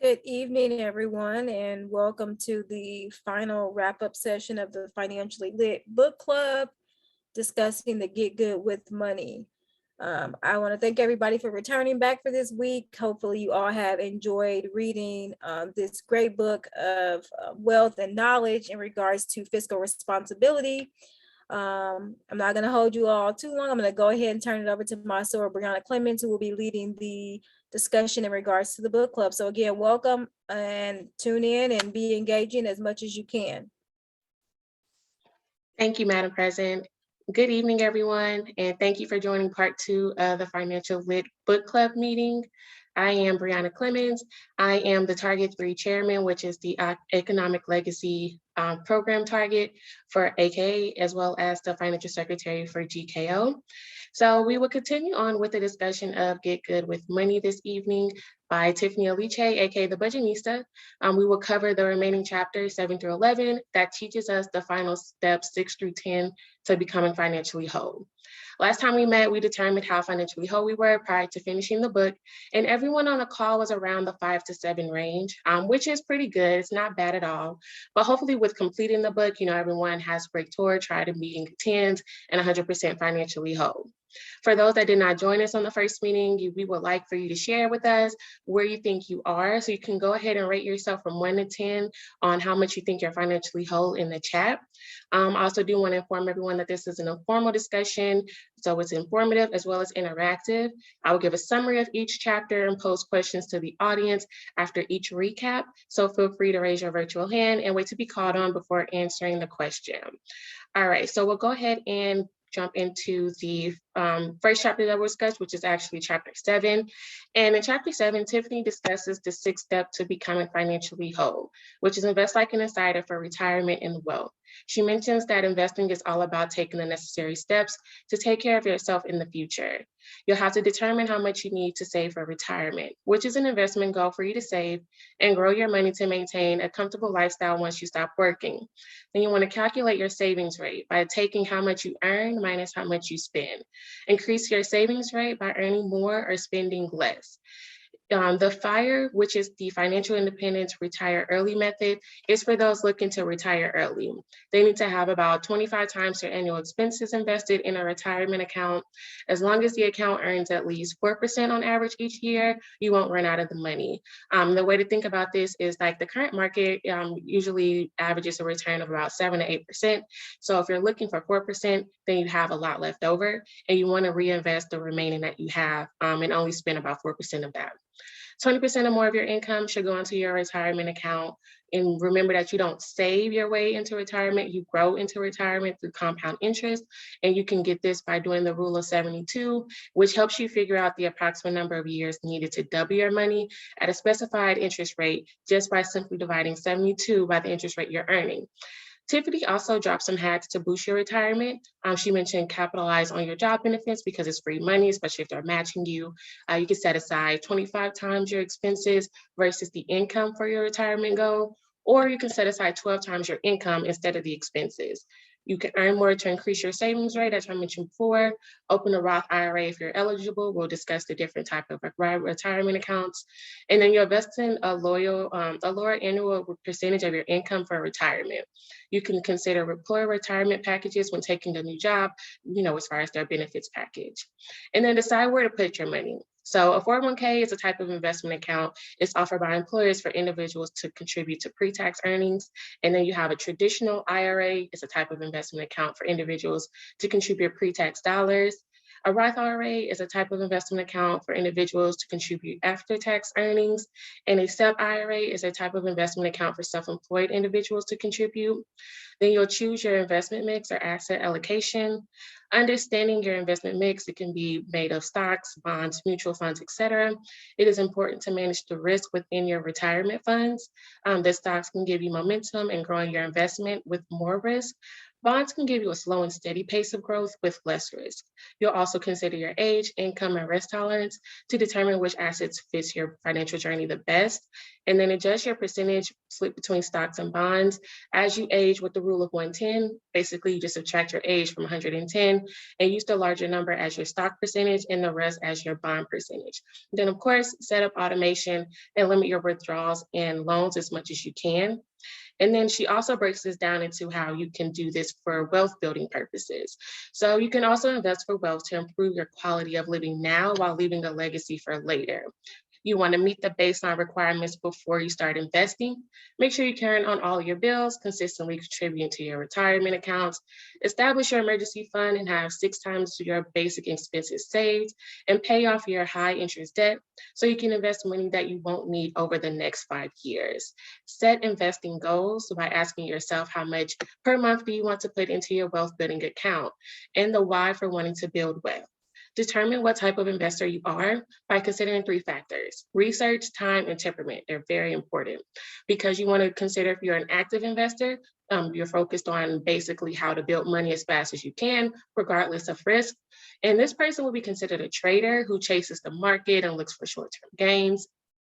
Good evening, everyone, and welcome to the final wrap-up session of the Financially Lit Book Club, discussing the Get Good with Money. I want to thank everybody for returning back for this week. Hopefully you all have enjoyed reading this great book of wealth and knowledge in regards to fiscal responsibility. I'm not going to hold you all too long. I'm going to go ahead and turn it over to my soror, Brianna Clemens, who will be leading the discussion in regards to the book club. So again, welcome and tune in and be engaging as much as you can. Thank you, Madam President. Good evening, everyone, and thank you for joining part 2 of the Financial Lit Book Club meeting. I am Brianna Clemens. I am the Target 3 Chairman, which is the Economic Legacy Program Target for AKA, as well as the Financial Secretary for GKO. So we will continue on with the discussion of Get Good with Money this evening by Tiffany Aliche, aka the Budgetnista. We will cover the remaining chapters 7 through 11 that teaches us the final steps 6 through 10 to becoming financially whole. Last time we met, we determined how financially whole we were prior to finishing the book, and everyone on the call was around the 5 to 7 range, which is pretty good. It's not bad at all. But hopefully with completing the book, everyone has break toward, try to meeting 10s and 100% financially whole. For those that did not join us on the first meeting, we would like for you to share with us where you think you are. So you can go ahead and rate yourself from 1 to 10 on how much you think you're financially whole in the chat. I also do want to inform everyone that this is an informal discussion, so it's informative as well as interactive. I will give a summary of each chapter and pose questions to the audience after each recap. So feel free to raise your virtual hand and wait to be called on before answering the question. All right, so we'll go ahead and jump into the first chapter that we'll discuss, which is actually chapter 7. And in chapter 7, Tiffany discusses the 6th step to becoming financially whole, which is invest like an insider for retirement and wealth. She mentions that investing is all about taking the necessary steps to take care of yourself in the future. You'll have to determine how much you need to save for retirement, which is an investment goal for you to save and grow your money to maintain a comfortable lifestyle once you stop working. Then you want to calculate your savings rate by taking how much you earn minus how much you spend. Increase your savings rate by earning more or spending less. The FIRE, which is the Financial Independence Retire Early method, is for those looking to retire early. They need to have about 25 times their annual expenses invested in a retirement account. As long as the account earns at least 4% on average each year, you won't run out of the money. The way to think about this is like the current market usually averages a return of about 7 to 8%. So if you're looking for 4%, then you have a lot left over, and you want to reinvest the remaining that you have and only spend about 4% of that. 20% or more of your income should go into your retirement account. And remember that you don't save your way into retirement, you grow into retirement through compound interest. And you can get this by doing the rule of 72, which helps you figure out the approximate number of years needed to double your money at a specified interest rate just by simply dividing 72 by the interest rate you're earning. Tiffany also dropped some hacks to boost your retirement. She mentioned capitalize on your job benefits because it's free money, especially if they're matching you. You can set aside 25 times your expenses versus the income for your retirement goal, or you can set aside 12 times your income instead of the expenses. You can earn more to increase your savings rate, as I mentioned before. Open a Roth IRA if you're eligible. We'll discuss the different type of retirement accounts. And then you invest in a lower annual percentage of your income for retirement. You can consider employer retirement packages when taking a new job, as far as their benefits package. And then decide where to put your money. So a 401k is a type of investment account. It's offered by employers for individuals to contribute to pre-tax earnings. And then you have a traditional IRA. It's a type of investment account for individuals to contribute pre-tax dollars. A Roth IRA is a type of investment account for individuals to contribute after-tax earnings. And a SEP IRA is a type of investment account for self-employed individuals to contribute. Then you'll choose your investment mix or asset allocation. Understanding your investment mix, it can be made of stocks, bonds, mutual funds, etc. It is important to manage the risk within your retirement funds. The stocks can give you momentum and growing your investment with more risk. Bonds can give you a slow and steady pace of growth with less risk. You'll also consider your age, income, and risk tolerance to determine which assets fits your financial journey the best, and then adjust your percentage split between stocks and bonds. As you age with the rule of 110, basically you just subtract your age from 110 and use the larger number as your stock percentage and the rest as your bond percentage. Then of course, set up automation and limit your withdrawals and loans as much as you can. And then she also breaks this down into how you can do this for wealth building purposes. So you can also invest for wealth to improve your quality of living now while leaving a legacy for later. You want to meet the baseline requirements before you start investing. Make sure you're carrying on all your bills, consistently contributing to your retirement accounts. Establish your emergency fund and have 6 times your basic expenses saved, and pay off your high interest debt so you can invest money that you won't need over the next 5 years. Set investing goals by asking yourself how much per month do you want to put into your wealth building account, and the why for wanting to build wealth. Determine what type of investor you are by considering 3 factors: research, time, and temperament. They're very important because you want to consider if you're an active investor, you're focused on basically how to build money as fast as you can, regardless of risk. And this person will be considered a trader who chases the market and looks for short-term gains.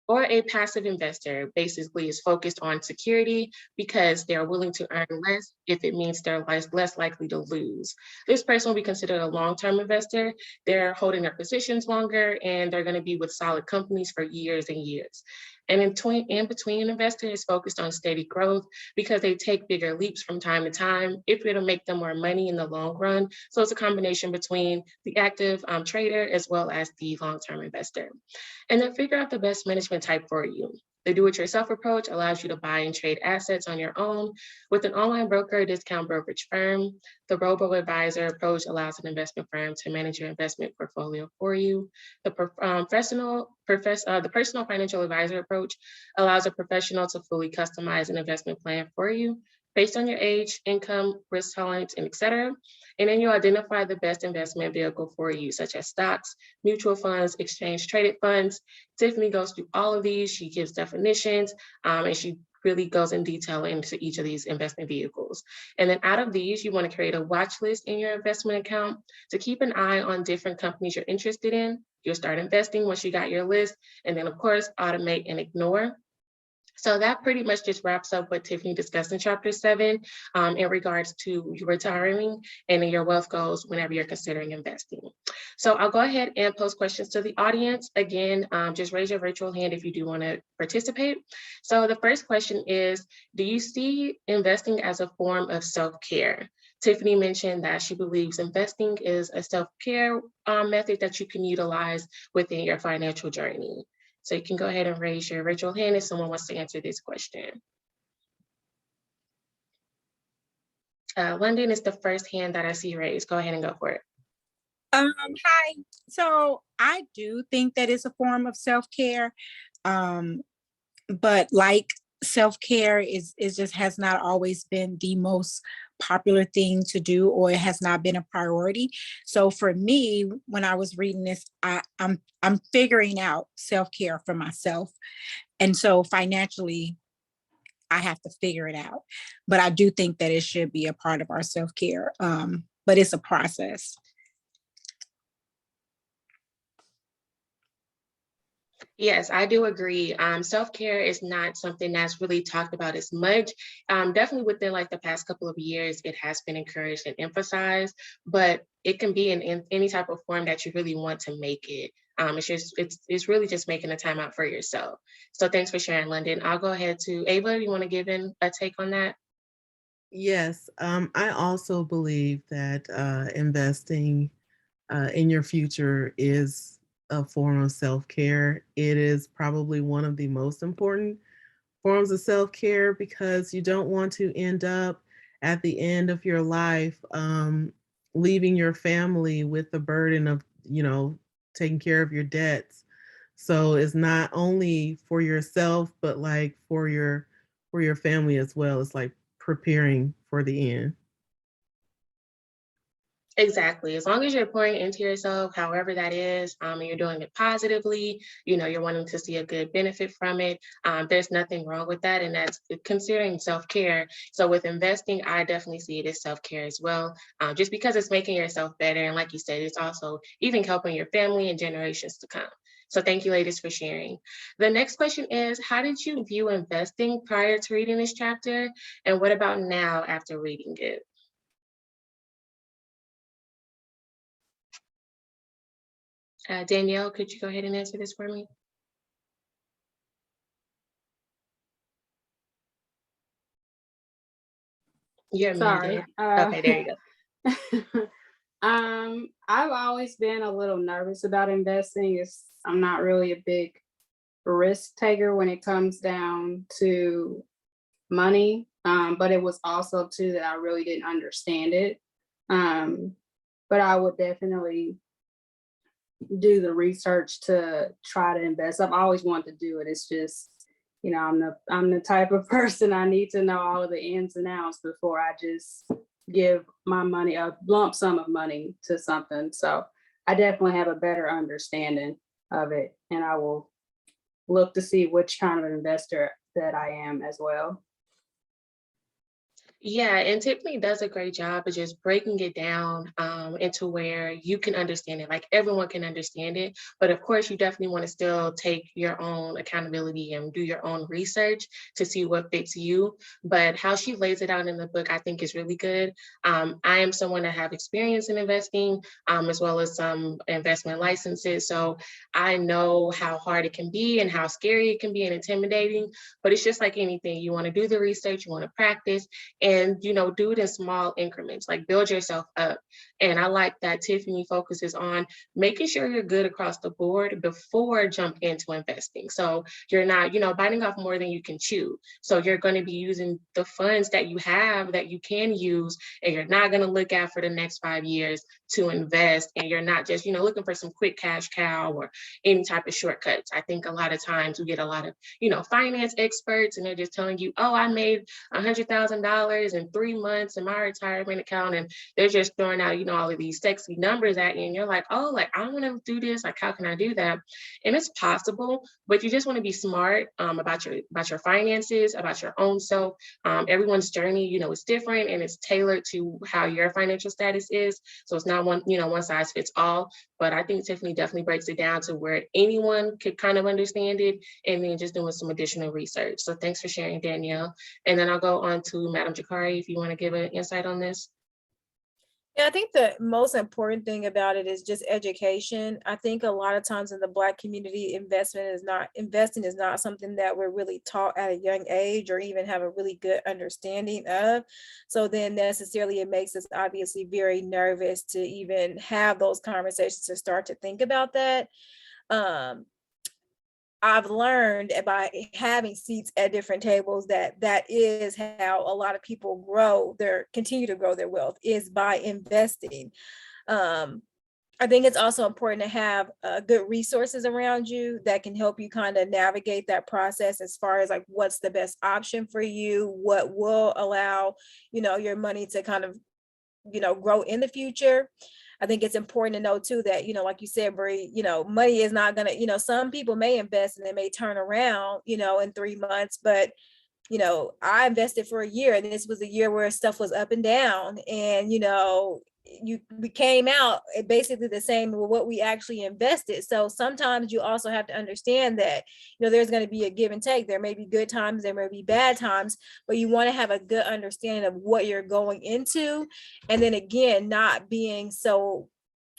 Or a passive investor basically is focused on security because they're willing to earn less if it means they're less likely to lose. This person will be considered a long-term investor. They're holding their positions longer and they're going to be with solid companies for years and years. And in between investor is focused on steady growth because they take bigger leaps from time to time if it'll make them more money in the long run. So it's a combination between the active trader as well as the long-term investor. And then figure out the best management type for you. The do-it-yourself approach allows you to buy and trade assets on your own with an online broker or discount brokerage firm. The Robo advisor approach allows an investment firm to manage your investment portfolio for you. The personal financial advisor approach allows a professional to fully customize an investment plan for you based on your age, income, risk tolerance, and et cetera. And then you identify the best investment vehicle for you, such as stocks, mutual funds, exchange traded funds. Tiffany goes through all of these. She gives definitions, and she really goes in detail into each of these investment vehicles. And then out of these, you want to create a watch list in your investment account to keep an eye on different companies you're interested in. You'll start investing once you got your list, and then of course, automate and ignore. So that pretty much just wraps up what Tiffany discussed in chapter 7 in regards to retiring and your wealth goals whenever you're considering investing. So I'll go ahead and post questions to the audience. Again, just raise your virtual hand if you do want to participate. So the first question is, do you see investing as a form of self-care? Tiffany mentioned that she believes investing is a self-care method that you can utilize within your financial journey. So you can go ahead and raise your virtual hand if someone wants to answer this question. London is the first hand that I see raised. Go ahead and go for it. Hi. So I do think that it's a form of self-care. But like self-care is just has not always been the most popular thing to do, or it has not been a priority. So for me, when I was reading this, I'm figuring out self-care for myself. And so financially, I have to figure it out. But I do think that it should be a part of our self-care. But it's a process. Yes, I do agree. Self-care is not something that's really talked about as much. Definitely within like the past couple of years, it has been encouraged and emphasized, but it can be in any type of form that you really want to make it. It's really just making a time out for yourself. So thanks for sharing, London. I'll go ahead to Ava. You want to give in a take on that? Yes, I also believe that investing in your future is a form of self-care. It is probably one of the most important forms of self-care because you don't want to end up at the end of your life leaving your family with the burden of, taking care of your debts. So it's not only for yourself, but like for your family as well. It's like preparing for the end. Exactly. As long as you're pouring into yourself, however that is, and you're doing it positively, you're wanting to see a good benefit from it. There's nothing wrong with that. And that's considering self-care. So with investing, I definitely see it as self-care as well, just because it's making yourself better. And like you said, it's also even helping your family and generations to come. So thank you, ladies, for sharing. The next question is, how did you view investing prior to reading this chapter? And what about now after reading it? Danielle, could you go ahead and answer this for me? You're muted. Sorry. Okay, there you go. I've always been a little nervous about investing. I'm not really a big risk taker when it comes down to money. But it was also too that I really didn't understand it. But I would definitely do the research to try to invest. I've always wanted to do it. It's just, I'm the type of person, I need to know all of the ins and outs before I just give my money, a lump sum of money to something. So I definitely have a better understanding of it, and I will look to see which kind of investor that I am as well. Yeah, and Tiffany does a great job of just breaking it down into where you can understand it, like everyone can understand it. But of course, you definitely want to still take your own accountability and do your own research to see what fits you. But how she lays it out in the book, I think is really good. I am someone that have experience in investing, as well as some investment licenses. So I know how hard it can be and how scary it can be and intimidating. But it's just like anything. You want to do the research, you want to practice, and do it in small increments, like build yourself up. And I like that Tiffany focuses on making sure you're good across the board before jump into investing. So you're not biting off more than you can chew. So you're going to be using the funds that you have that you can use, and you're not going to look at for the next 5 years to invest, and you're not just looking for some quick cash cow or any type of shortcuts. I think a lot of times we get a lot of finance experts, and they're just telling you, oh, I made $100,000 in 3 months in my retirement account, and they're just throwing out all of these sexy numbers at you, and you're like, oh, like I want to do this, like how can I do that? And it's possible, but you just want to be smart about your finances, about your own self. Everyone's journey is different, and it's tailored to how your financial status is. So it's not one size fits all. But I think Tiffany definitely breaks it down to where anyone could kind of understand it, and then just doing some additional research. So thanks for sharing, Danielle. And then I'll go on to Madam Jakari, if you want to give an insight on this. Yeah, I think the most important thing about it is just education. I think a lot of times in the Black community, investing is not something that we're really taught at a young age or even have a really good understanding of. So then necessarily it makes us obviously very nervous to even have those conversations, to start to think about that. I've learned by having seats at different tables that is how a lot of people continue to grow their wealth, is by investing. I think it's also important to have good resources around you that can help you kind of navigate that process, as far as like what's the best option for you, what will allow your money to kind of grow in the future. I think it's important to know too that, like you said, Bree, money is not gonna, some people may invest and they may turn around, in 3 months, but I invested for a year, and this was a year where stuff was up and down, and we came out basically the same with what we actually invested. So sometimes you also have to understand that there's going to be a give and take. There may be good times, there may be bad times, but you want to have a good understanding of what you're going into, and then again, not being so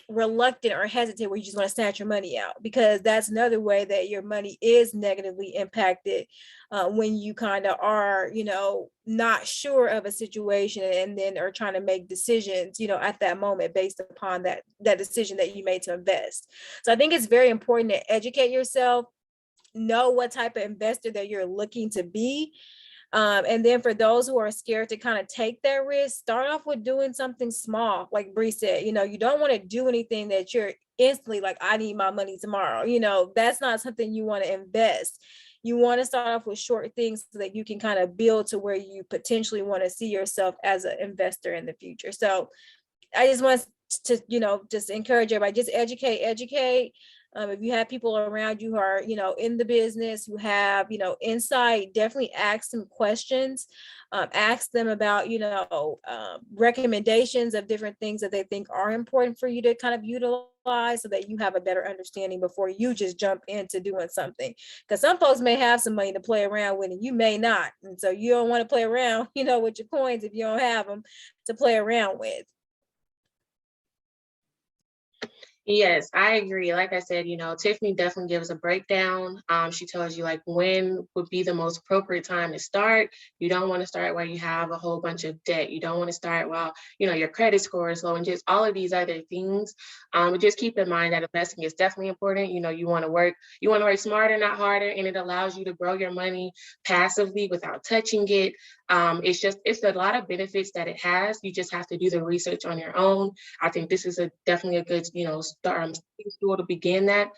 reluctant or hesitant where you just want to snatch your money out, because that's another way that your money is negatively impacted, when you kind of are not sure of a situation, and then are trying to make decisions at that moment based upon that decision that you made to invest. So I think it's very important to educate yourself, know what type of investor that you're looking to be. And then for those who are scared to kind of take that risk, start off with doing something small. Like Bree said, you don't want to do anything that you're instantly like, I need my money tomorrow. That's not something you want to invest. You want to start off with short things so that you can kind of build to where you potentially want to see yourself as an investor in the future. So I just want to, just encourage everybody, just educate. If you have people around you who are, in the business, who have, insight, definitely ask them questions. Ask them about, recommendations of different things that they think are important for you to kind of utilize, so that you have a better understanding before you just jump into doing something. Because some folks may have some money to play around with and you may not. And so you don't want to play around, with your coins if you don't have them to play around with. Yes, I agree. Like I said, Tiffany definitely gives a breakdown. She tells you like when would be the most appropriate time to start. You don't want to start while you have a whole bunch of debt. You don't want to start while, your credit score is low, and just all of these other things. But just keep in mind that investing is definitely important. You want to work smarter, not harder, and it allows you to grow your money passively without touching it. It's a lot of benefits that it has. You just have to do the research on your own. I think this is definitely a good, school to begin that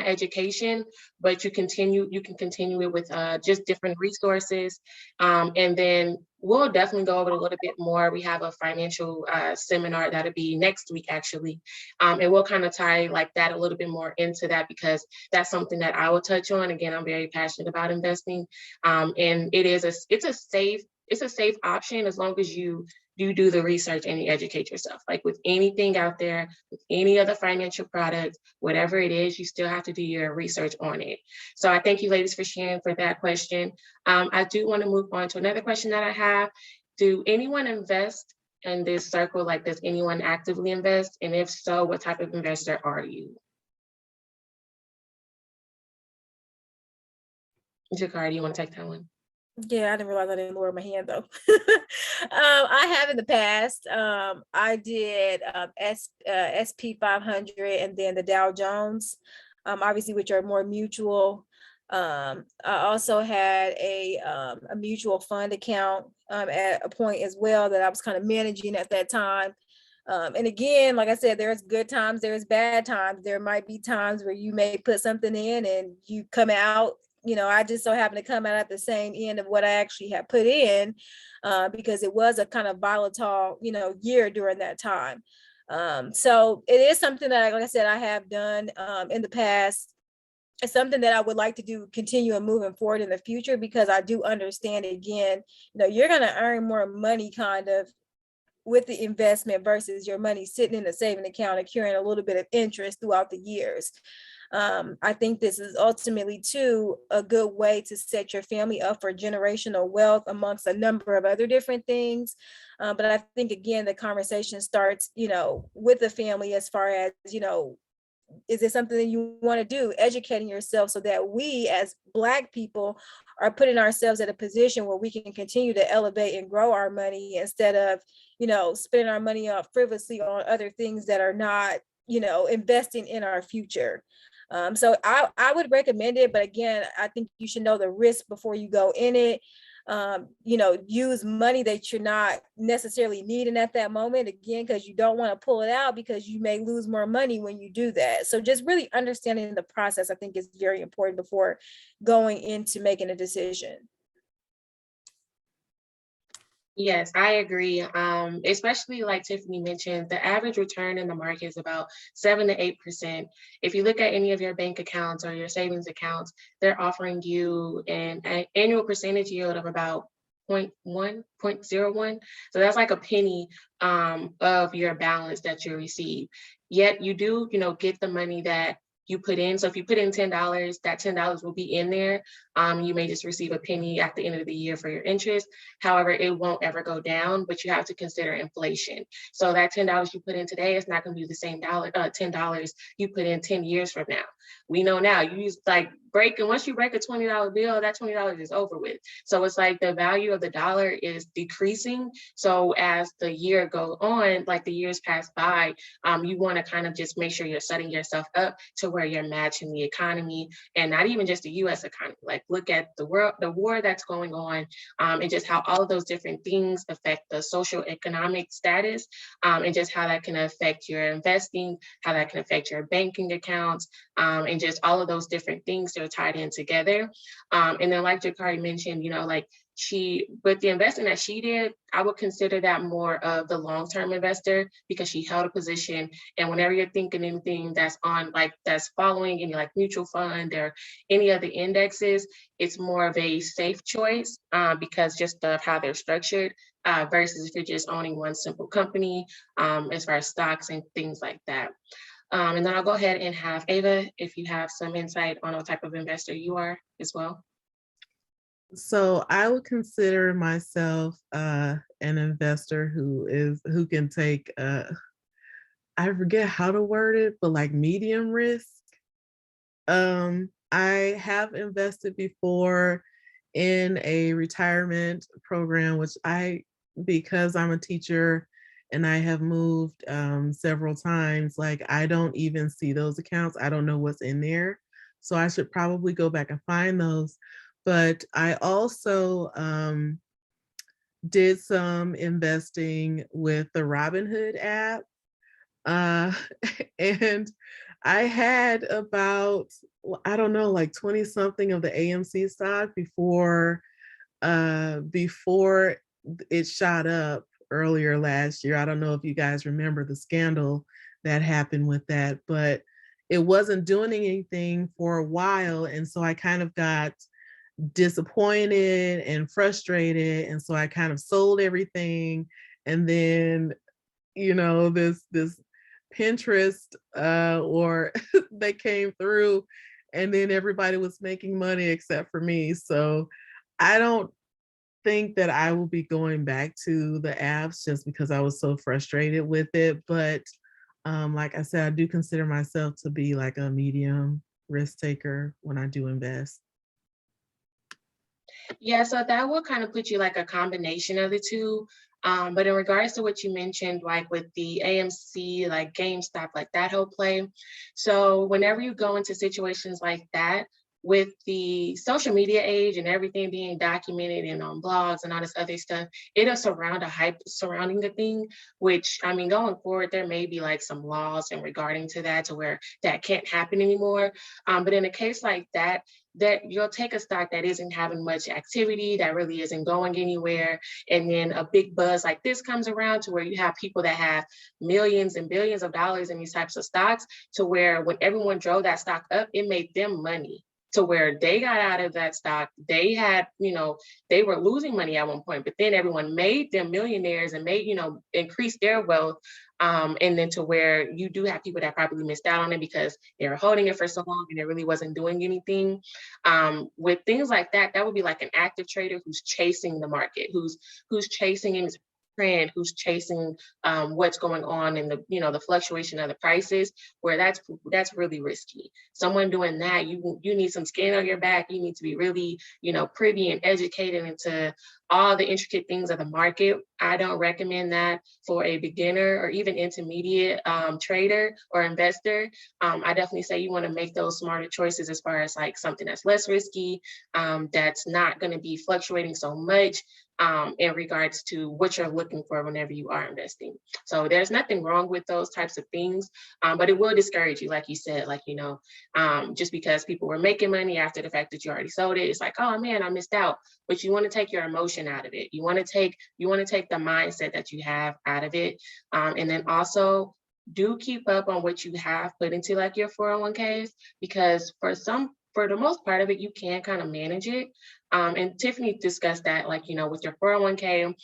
education, but you can continue it with just different resources. And then we'll definitely go over it a little bit more. We have a financial seminar that'll be next week, actually. And we'll kind of tie like that a little bit more into that, because that's something that I will touch on. Again, I'm very passionate about investing. And it's a safe option as long as you do the research and you educate yourself. Like with anything out there, with any other financial product, whatever it is, you still have to do your research on it. So I thank you ladies for sharing for that question. I do want to move on to another question that I have. Do anyone invest in this circle? Like, does anyone actively invest? And if so, what type of investor are you? Jakar, do you want to take that one? Yeah, I didn't realize I didn't lower my hand though. I have in the past. I did SP 500 and then the Dow Jones, obviously, which are more mutual. I also had a mutual fund account at a point as well that I was kind of managing at that time. And again, like I said, there's good times, there's bad times. There might be times where you may put something in and you come out. I just so happen to come out at the same end of what I actually had put in, because it was a kind of volatile, year during that time. So it is something that, like I said, I have done in the past. It's something that I would like to do, continue and moving forward in the future, because I do understand, again, you're going to earn more money kind of with the investment versus your money sitting in a saving account accruing a little bit of interest throughout the years. I think this is ultimately too a good way to set your family up for generational wealth amongst a number of other different things. But I think, again, the conversation starts, with the family, as far as, is it something that you want to do? Educating yourself so that we as Black people are putting ourselves at a position where we can continue to elevate and grow our money, instead of, spending our money up frivolously on other things that are not, investing in our future. So I would recommend it, but again, I think you should know the risk before you go in it. Use money that you're not necessarily needing at that moment, again, because you don't want to pull it out, because you may lose more money when you do that. So just really understanding the process, I think, is very important before going into making a decision. Yes, I agree. Especially like Tiffany mentioned, the average return in the market is about 7 to 8%. If you look at any of your bank accounts or your savings accounts, they're offering you an annual percentage yield of about 0.1, 0.01. So that's like a penny of your balance that you receive. Yet you do, get the money that you put in. So if you put in $10, that $10 will be in there. You may just receive a penny at the end of the year for your interest. However, it won't ever go down, but you have to consider inflation. So that $10 you put in today is not going to be the same $10 you put in 10 years from now. We know now, you use once you break a $20 bill, that $20 is over with. So it's like the value of the dollar is decreasing. So as the year goes on, like the years pass by, you want to kind of just make sure you're setting yourself up to where you're matching the economy, and not even just the US economy. Like look at the war that's going on, and just how all of those different things affect the social economic status, and just how that can affect your investing, how that can affect your banking accounts, and just all of those different things that are tied in together. And then like Jakari mentioned, with the investing that she did, I would consider that more of the long-term investor, because she held a position. And whenever you're thinking anything that's on, like, that's following any like mutual fund or any of the indexes, it's more of a safe choice because just of how they're structured versus if you're just owning one simple company as far as stocks and things like that. And then I'll go ahead and have Ava, if you have some insight on what type of investor you are as well. So I would consider myself an investor who can take I forget how to word it, but like medium risk. I have invested before in a retirement program, which because I'm a teacher and I have moved several times, like I don't even see those accounts. I don't know what's in there. So I should probably go back and find those. But I also did some investing with the Robinhood app. And I had about, I don't know, like 20 something of the AMC stock before it shot up earlier last year. I don't know if you guys remember the scandal that happened with that, but it wasn't doing anything for a while. And so I kind of got disappointed and frustrated. And so I kind of sold everything. And then, this Pinterest or they came through, and then everybody was making money except for me. So I don't think that I will be going back to the apps just because I was so frustrated with it. But like I said, I do consider myself to be like a medium risk taker when I do invest. Yeah, so that will kind of put you like a combination of the two. But in regards to what you mentioned, like with the AMC, like GameStop, like that whole play. So whenever you go into situations like that, with the social media age and everything being documented and on blogs and all this other stuff, it'll surround a hype surrounding the thing, which, I mean, going forward, there may be like some laws in regarding to that to where that can't happen anymore. But in a case like that you'll take a stock that isn't having much activity, that really isn't going anywhere, and then a big buzz like this comes around to where you have people that have millions and billions of dollars in these types of stocks, to where when everyone drove that stock up, it made them money, to where they got out of that stock. They had, they were losing money at one point, but then everyone made them millionaires and made, increased their wealth. And then to where you do have people that probably missed out on it because they were holding it for so long and it really wasn't doing anything. With things like that, that would be like an active trader who's chasing the market, who's chasing in trend, who's chasing what's going on in the, the fluctuation of the prices, where that's really risky. Someone doing that, you need some skin on your back. You need to be really, privy and educated into all the intricate things of the market. I don't recommend that for a beginner or even intermediate trader or investor. I definitely say you want to make those smarter choices as far as like something that's less risky, that's not going to be fluctuating so much in regards to what you're looking for whenever you are investing. So there's nothing wrong with those types of things, but it will discourage you, like you said, like, just because people were making money after the fact that you already sold it, it's like, oh man, I missed out. But you want to take your emotion out of it. You want to take the mindset that you have out of it. And then also do keep up on what you have put into like your 401ks, because for the most part of it, you can kind of manage it. And Tiffany discussed that, like, with your 401k,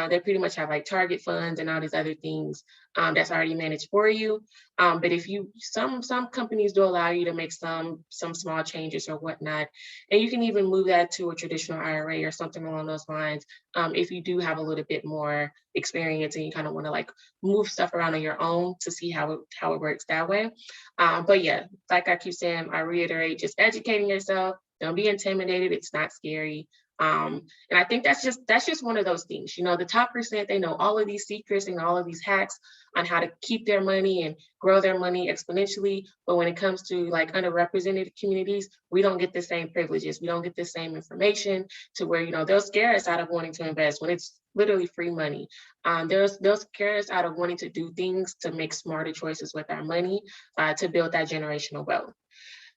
they pretty much have like target funds and all these other things that's already managed for you. But if some companies do allow you to make some small changes or whatnot, and you can even move that to a traditional IRA or something along those lines. If you do have a little bit more experience and you kind of want to like move stuff around on your own to see how it works that way. But yeah, like I keep saying, I reiterate, just educating yourself. Don't be intimidated. It's not scary. And I think that's just one of those things. The top percent, they know all of these secrets and all of these hacks on how to keep their money and grow their money exponentially. But when it comes to like underrepresented communities, we don't get the same privileges. We don't get the same information, to where, they'll scare us out of wanting to invest when it's literally free money. They'll scare us out of wanting to do things to make smarter choices with our money, to build that generational wealth.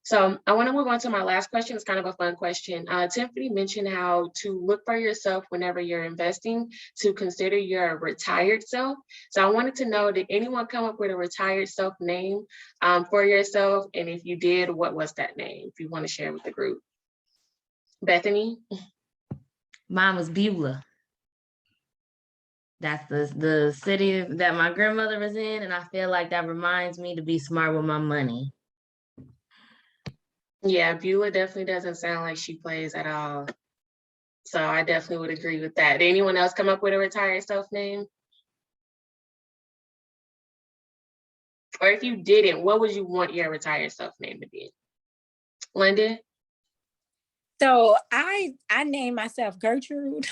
So I want to move on to my last question. It's kind of a fun question. Tiffany mentioned how to look for yourself whenever you're investing, to consider your retired self. So I wanted to know, did anyone come up with a retired self name for yourself? And if you did, what was that name? If you want to share with the group. Bethany? Mine was Beulah. That's the city that my grandmother was in, and I feel like that reminds me to be smart with my money. Yeah, Beulah definitely doesn't sound like she plays at all. So I definitely would agree with that. Did anyone else come up with a retired self name? Or if you didn't, what would you want your retired self name to be? Linda? So I named myself Gertrude,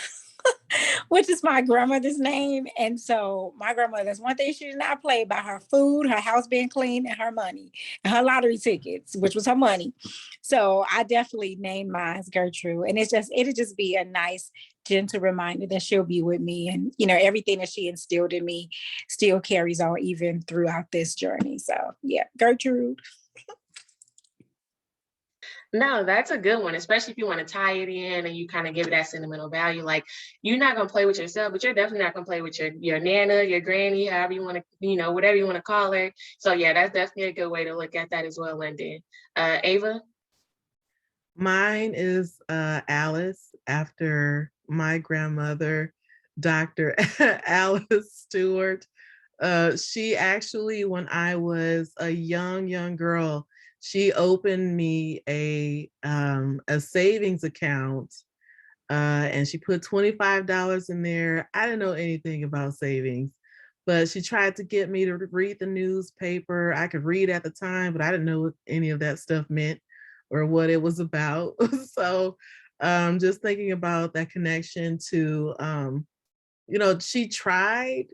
which is my grandmother's name. And so my grandmother's one thing she did not play about: her food, her house being clean, and her money, and her lottery tickets, which was her money. So I definitely named mine Gertrude. And it'll just be a nice, gentle reminder that she'll be with me. And, everything that she instilled in me still carries on even throughout this journey. So yeah, Gertrude. No, that's a good one, especially if you want to tie it in and you kind of give it that sentimental value. Like, you're not going to play with yourself, but you're definitely not going to play with your nana, your granny, however you want to, whatever you want to call her. So yeah, that's definitely a good way to look at that as well, Lyndon. Ava? Mine is Alice, after my grandmother, Dr. Alice Stewart. She actually, when I was a young girl, she opened me a savings account, and she put $25 in there. I didn't know anything about savings, but she tried to get me to read the newspaper. I could read at the time, but I didn't know what any of that stuff meant or what it was about. So just thinking about that connection to, she tried,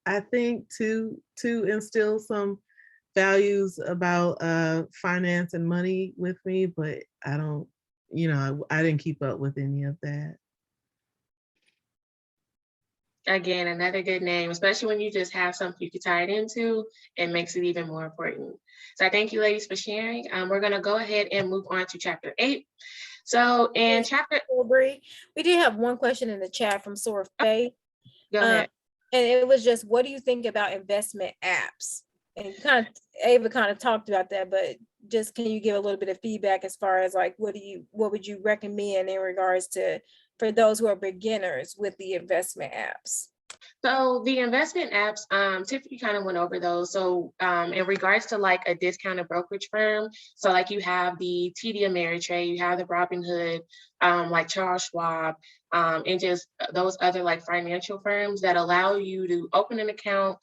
I think, to instill some values about finance and money with me, but I don't, I didn't keep up with any of that. Again, another good name, especially when you just have something you can tie it into, it makes it even more important. So I thank you, ladies, for sharing. We're going to go ahead and move on to chapter 8. So in chapter... We did have one question in the chat from Sora Faye. Go ahead. And it was just, what do you think about investment apps? And Ava kind of talked about that, but just can you give a little bit of feedback as far as like, what would you recommend in regards to, for those who are beginners with the investment apps? So the investment apps, Tiffany kind of went over those. So in regards to like a discounted brokerage firm, so like you have the TD Ameritrade, you have the Robinhood, like Charles Schwab, and just those other like financial firms that allow you to open an account.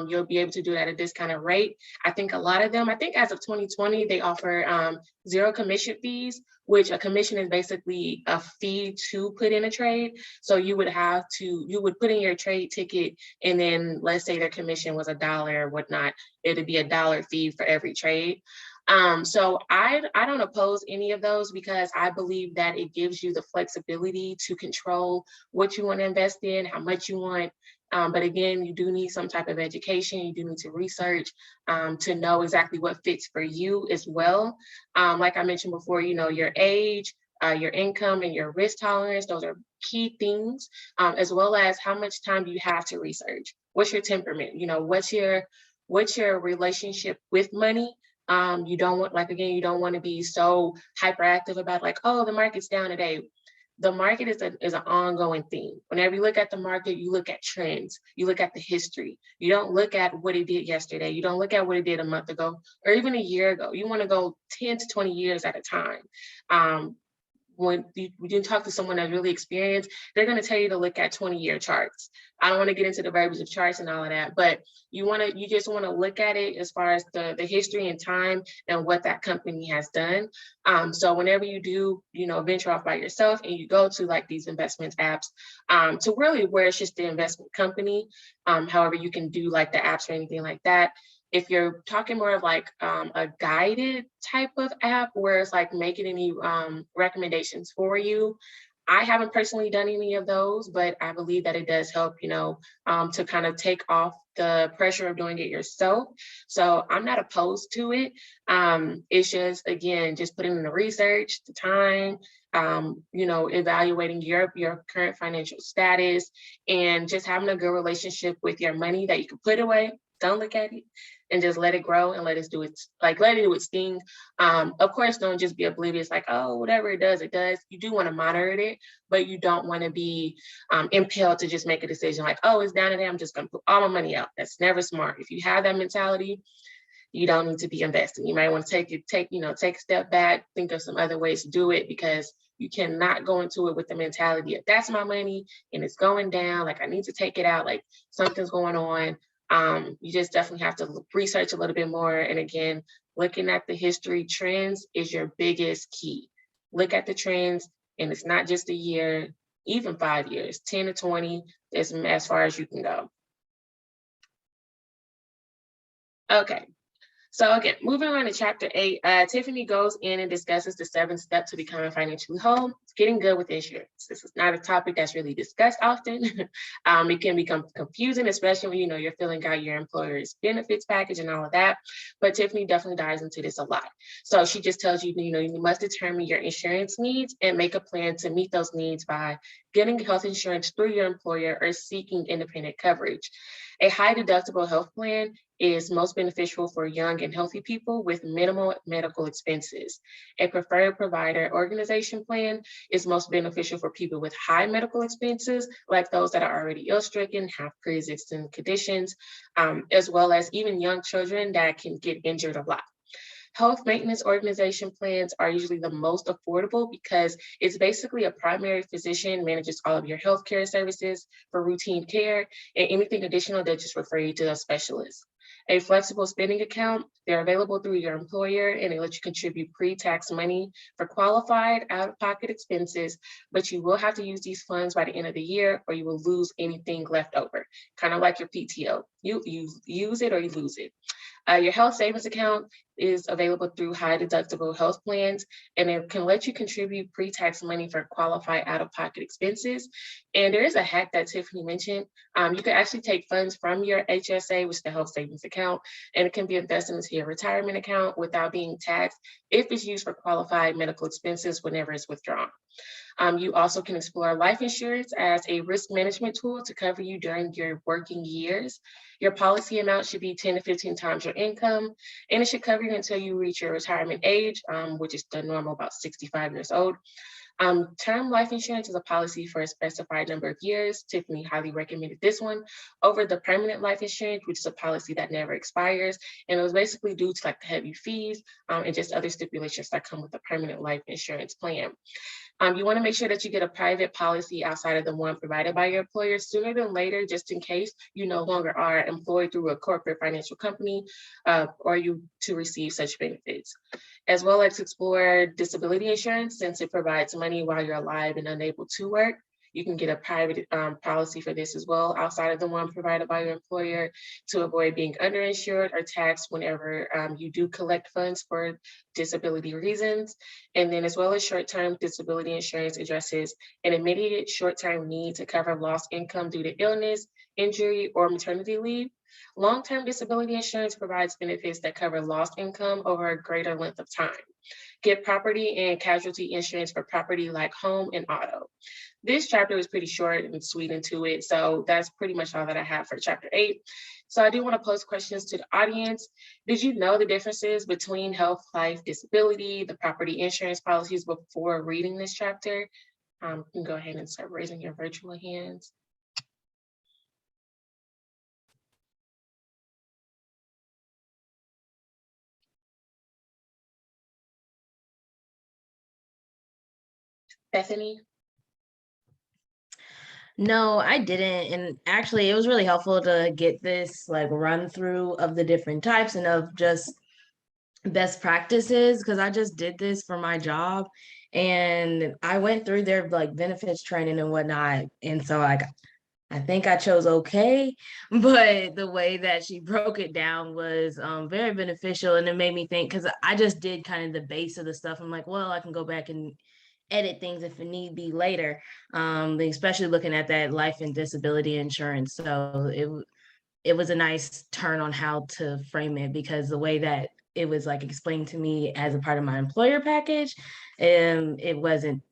You'll be able to do it at a discounted rate. I think a lot of them, I think as of 2020, they offer 0 commission fees, which a commission is basically a fee to put in a trade. So you would put in your trade ticket, and then let's say their commission was $1 or whatnot, it'd be $1 fee for every trade. So I don't oppose any of those, because I believe that it gives you the flexibility to control what you want to invest in, how much you want. But again, you do need some type of education. You do need to research to know exactly what fits for you as well. Like I mentioned before, your age, your income, and your risk tolerance, those are key things, as well as how much time do you have to research. What's your temperament? What's your relationship with money? You don't want to be so hyperactive about like, oh, the market's down today. The market is an ongoing thing. Whenever you look at the market, you look at trends, you look at the history. You don't look at what it did yesterday. You don't look at what it did a month ago or even a year ago. You want to go 10 to 20 years at a time. When you talk to someone that's really experienced, they're going to tell you to look at 20-year charts. I don't want to get into the verbiage of charts and all of that, but you just want to look at it as far as the history and time and what that company has done. So whenever you do, venture off by yourself and you go to like these investment apps, to really where it's just the investment company, however you can do like the apps or anything like that. If you're talking more of like a guided type of app where it's like making any recommendations for you, I haven't personally done any of those, but I believe that it does help, to kind of take off the pressure of doing it yourself. So I'm not opposed to it. It's just, again, just putting in the research, the time, evaluating your current financial status, and just having a good relationship with your money that you can put away. Don't look at it, and just let it grow and let it do its thing. Of course, don't just be oblivious, like, oh, whatever it does, it does. You do want to monitor it, but you don't want to be impelled to just make a decision like, oh, it's down today, I'm just going to put all my money out. That's never smart. If you have that mentality, you don't need to be investing. You might want to take a step back, think of some other ways to do it, because you cannot go into it with the mentality of that's my money and it's going down, like I need to take it out, like something's going on. You just definitely have to research a little bit more. And again, looking at the history trends is your biggest key. Look at the trends, and it's not just a year, even 5 years, 10 to 20 is as far as you can go. Okay. So again, moving on to chapter 8, Tiffany goes in and discusses the 7 steps to becoming financially whole. It's getting good with insurance. This is not a topic that's really discussed often. It can become confusing, especially when you're filling out your employer's benefits package and all of that. But Tiffany definitely dives into this a lot. So she just tells you, you must determine your insurance needs and make a plan to meet those needs by getting health insurance through your employer or seeking independent coverage. A high deductible health plan is most beneficial for young and healthy people with minimal medical expenses. A preferred provider organization plan is most beneficial for people with high medical expenses, like those that are already ill-stricken, have pre-existing conditions, as well as even young children that can get injured a lot. Health maintenance organization plans are usually the most affordable because it's basically a primary physician manages all of your healthcare services for routine care, and anything additional, they just refer you to a specialist. A flexible spending account, they're available through your employer, and they let you contribute pre-tax money for qualified out-of-pocket expenses, but you will have to use these funds by the end of the year or you will lose anything left over, kind of like your PTO. You use it or you lose it. Your health savings account is available through high deductible health plans, and it can let you contribute pre-tax money for qualified out-of-pocket expenses. And there is a hack that Tiffany mentioned. You can actually take funds from your HSA, which is the health savings account, and it can be invested into your retirement account without being taxed if it's used for qualified medical expenses whenever it's withdrawn. You also can explore life insurance as a risk management tool to cover you during your working years. Your policy amount should be 10 to 15 times your income, and it should cover you until you reach your retirement age, which is the normal about 65 years old. Term life insurance is a policy for a specified number of years. Tiffany highly recommended this one over the permanent life insurance, which is a policy that never expires. And it was basically due to like the heavy fees and just other stipulations that come with the permanent life insurance plan. You want to make sure that you get a private policy outside of the one provided by your employer sooner than later, just in case you no longer are employed through a corporate financial company or you to receive such benefits. As well as explore disability insurance, since it provides money while you're alive and unable to work. You can get a private policy for this as well, outside of the one provided by your employer, to avoid being underinsured or taxed whenever you do collect funds for disability reasons. And then as well as short-term disability insurance addresses an immediate short-term need to cover lost income due to illness, injury, or maternity leave. Long-term disability insurance provides benefits that cover lost income over a greater length of time. Get property and casualty insurance for property like home and auto. This chapter is pretty short and sweet into it, so that's pretty much all that I have for chapter 8. So I do want to pose questions to the audience. Did you know the differences between health, life, disability, the property insurance policies before reading this chapter? You can go ahead and start raising your virtual hands. Bethany? No, I didn't. And actually, it was really helpful to get this like run through of the different types and of just best practices, because I just did this for my job and I went through their like benefits training and whatnot. And so I think I chose okay, but the way that she broke it down was very beneficial, and it made me think, because I just did kind of the base of the stuff. I'm like, well, I can go back and edit things if it need be later, especially looking at that life and disability insurance. So it was a nice turn on how to frame it, because the way that it was like explained to me as a part of my employer package, it wasn't,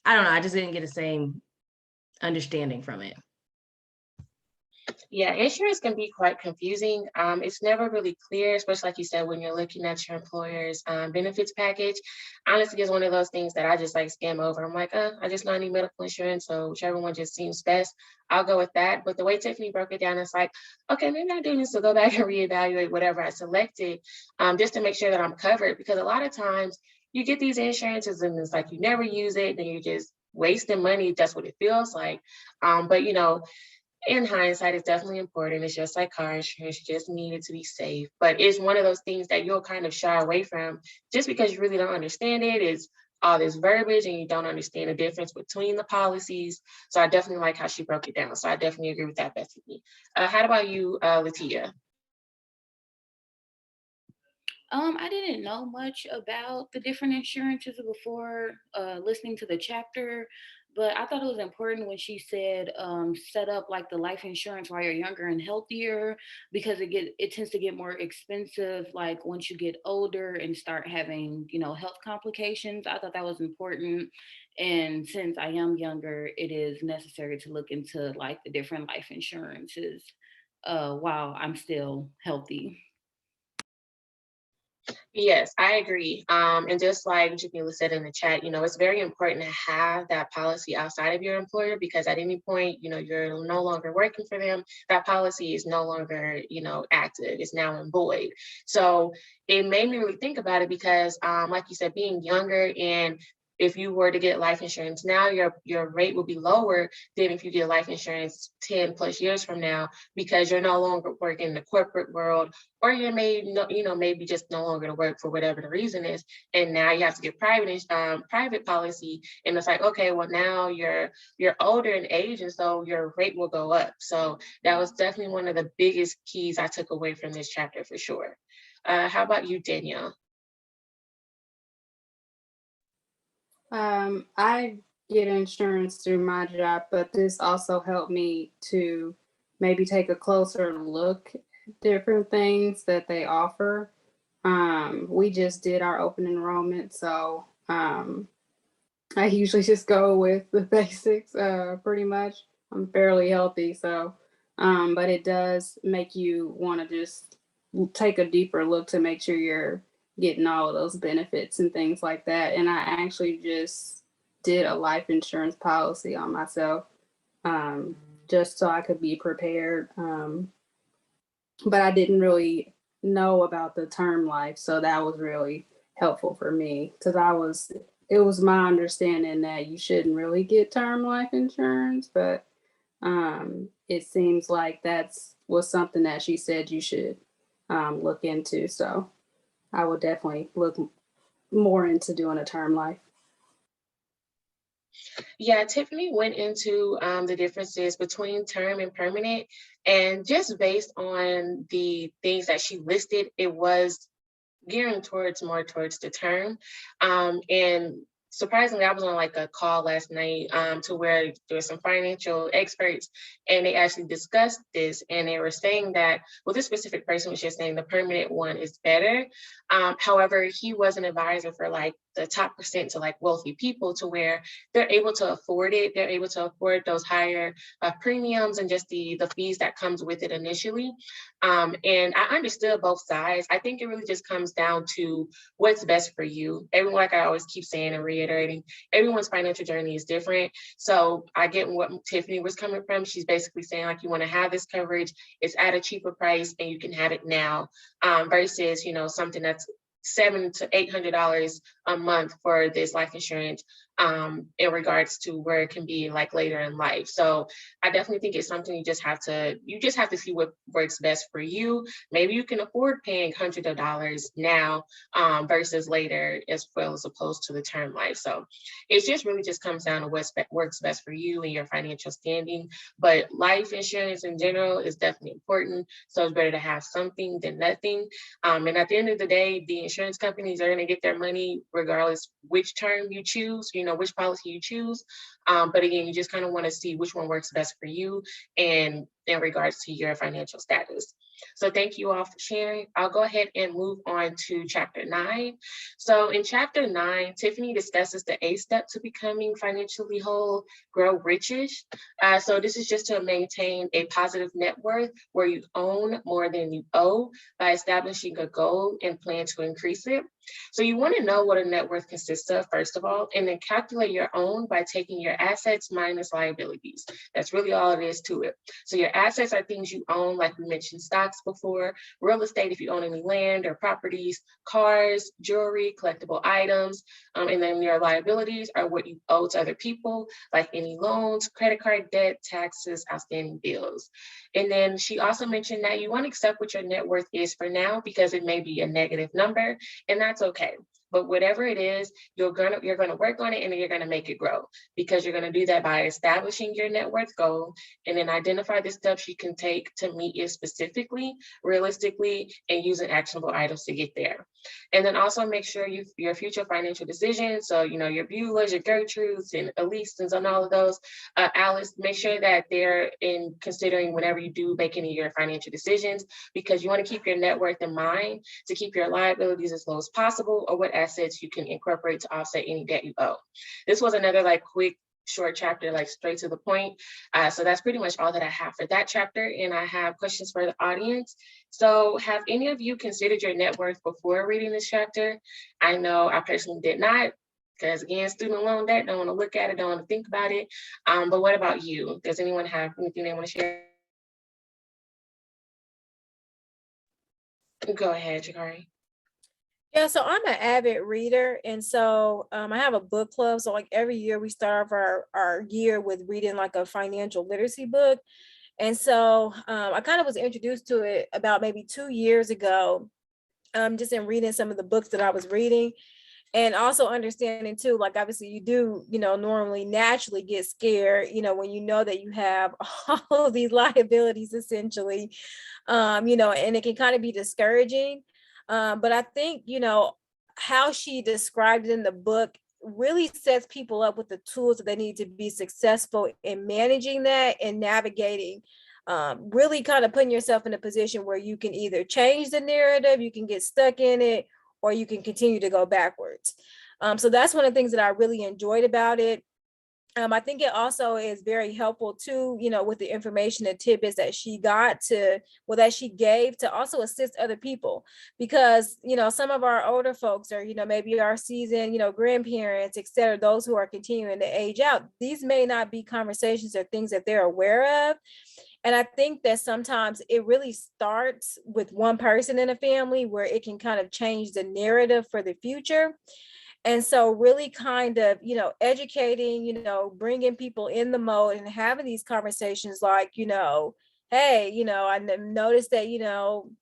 I don't know, I just didn't get the same understanding from it. Yeah, insurance can be quite confusing. It's never really clear, especially like you said, when you're looking at your employer's benefits package. Honestly, it's one of those things that I just like skim over. I'm like, I just know I need medical insurance, so whichever one just seems best, I'll go with that. But the way Tiffany broke it down, it's like, okay, maybe I do need to go back and reevaluate whatever I selected, just to make sure that I'm covered. Because a lot of times you get these insurances and it's like you never use it, then you're just wasting money. That's what it feels like. But in hindsight, it's definitely important. It's just like car insurance, you just need it to be safe. But it's one of those things that you'll kind of shy away from just because you really don't understand it. It's all this verbiage and you don't understand the difference between the policies. So I definitely like how she broke it down. So I definitely agree with that, Bethany. How about you, Latia? I didn't know much about the different insurances before listening to the chapter, but I thought it was important when she said set up like the life insurance while you're younger and healthier, because it tends to get more expensive like once you get older and start having health complications. I thought that was important, and since I am younger, it is necessary to look into like the different life insurances while I'm still healthy. Yes, I agree. And just like Jamila said in the chat, it's very important to have that policy outside of your employer, because at any point, you're no longer working for them. That policy is no longer, active. It's now in void. So it made me really think about it because, like you said, being younger, and if you were to get life insurance now, your rate will be lower than if you get life insurance 10 plus years from now, because you're no longer working in the corporate world, or you're maybe just no longer to work for whatever the reason is, and now you have to get private policy, and it's like, okay, well now you're older in age, and so your rate will go up. So that was definitely one of the biggest keys I took away from this chapter for sure. How about you, Danielle? I get insurance through my job, but this also helped me to maybe take a closer look at different things that they offer. We just did our open enrollment, so I usually just go with the basics, pretty much. I'm fairly healthy, so but it does make you want to just take a deeper look to make sure you're getting all of those benefits and things like that. And I actually just did a life insurance policy on myself, just so I could be prepared. But I didn't really know about the term life, so that was really helpful for me, because it was my understanding that you shouldn't really get term life insurance, but it seems like was something that she said you should look into. So I would definitely look more into doing a term life. Yeah, Tiffany went into the differences between term and permanent, and just based on the things that she listed, it was gearing more towards the term. And surprisingly, I was on like a call last night to where there were some financial experts, and they actually discussed this, and they were saying that, well, this specific person was just saying the permanent one is better. However, he was an advisor for like the top percent to like wealthy people, to where they're able to afford it. They're able to afford those higher premiums and just the fees that comes with it initially. And I understood both sides. I think it really just comes down to what's best for you. Everyone, like I always keep saying and reiterating, everyone's financial journey is different. So I get what Tiffany was coming from. She's basically saying like, you want to have this coverage, it's at a cheaper price and you can have it now, versus, something that's $700 to $800 a month for this life insurance, in regards to where it can be like later in life. So I definitely think it's something you just have to see what works best for you. Maybe you can afford paying hundreds of dollars now, versus later, as well, as opposed to the term life. So it just really just comes down to what works best for you and your financial standing. But life insurance in general is definitely important. So it's better to have something than nothing. And at the end of the day, the insurance companies are going to get their money regardless which term you choose. which policy you choose. But again, you just kind of want to see which one works best for you and in regards to your financial status. So thank you all for sharing. I'll go ahead and move on to chapter 9. So in chapter 9, Tiffany discusses the 8 steps to becoming financially whole, grow richish. So this is just to maintain a positive net worth where you own more than you owe by establishing a goal and plan to increase it. So you want to know what a net worth consists of, first of all, and then calculate your own by taking your assets minus liabilities. That's really all it is to it. So your assets are things you own, like we mentioned stocks before, real estate if you own any land or properties, cars, jewelry, collectible items, and then your liabilities are what you owe to other people, like any loans, credit card debt, taxes, outstanding bills. And then she also mentioned that you want to accept what your net worth is for now because it may be a negative number, and that's okay. But whatever it is, you're gonna work on it and then you're gonna make it grow, because you're gonna do that by establishing your net worth goal and then identify the steps you can take to meet it specifically, realistically, and using actionable items to get there. And then also make sure your future financial decisions, so your Beulahs, your Gertrudes, and Elises, and all of those, Alice, make sure that they're in considering whenever you do make any of your financial decisions, because you want to keep your net worth in mind to keep your liabilities as low as possible, or what assets you can incorporate to offset any debt you owe. This was another quick short chapter, straight to the point. So that's pretty much all that I have for that chapter. And I have questions for the audience. So have any of you considered your net worth before reading this chapter? I know I personally did not, because again, student loan debt, don't want to look at it, don't want to think about it. But what about you? Does anyone have anything they want to share? Go ahead, Jakari. Yeah, so I'm an avid reader, and so I have a book club. So every year we start off our year with reading a financial literacy book. And so I kind of was introduced to it about maybe 2 years ago, just in reading some of the books that I was reading. And also understanding too, obviously you do, normally naturally get scared, when you know that you have all of these liabilities essentially, and it can kind of be discouraging. But I think, how she described it in the book really sets people up with the tools that they need to be successful in managing that and navigating, really kind of putting yourself in a position where you can either change the narrative, you can get stuck in it, or you can continue to go backwards. So that's one of the things that I really enjoyed about it. I think it also is very helpful too, with the information and tidbits that she that she gave to also assist other people, because, some of our older folks are, maybe our seasoned, grandparents, et cetera, those who are continuing to age out. These may not be conversations or things that they're aware of. And I think that sometimes it really starts with one person in a family where it can kind of change the narrative for the future. And so really kind of, educating, bringing people in the mode and having these conversations hey, I noticed that, you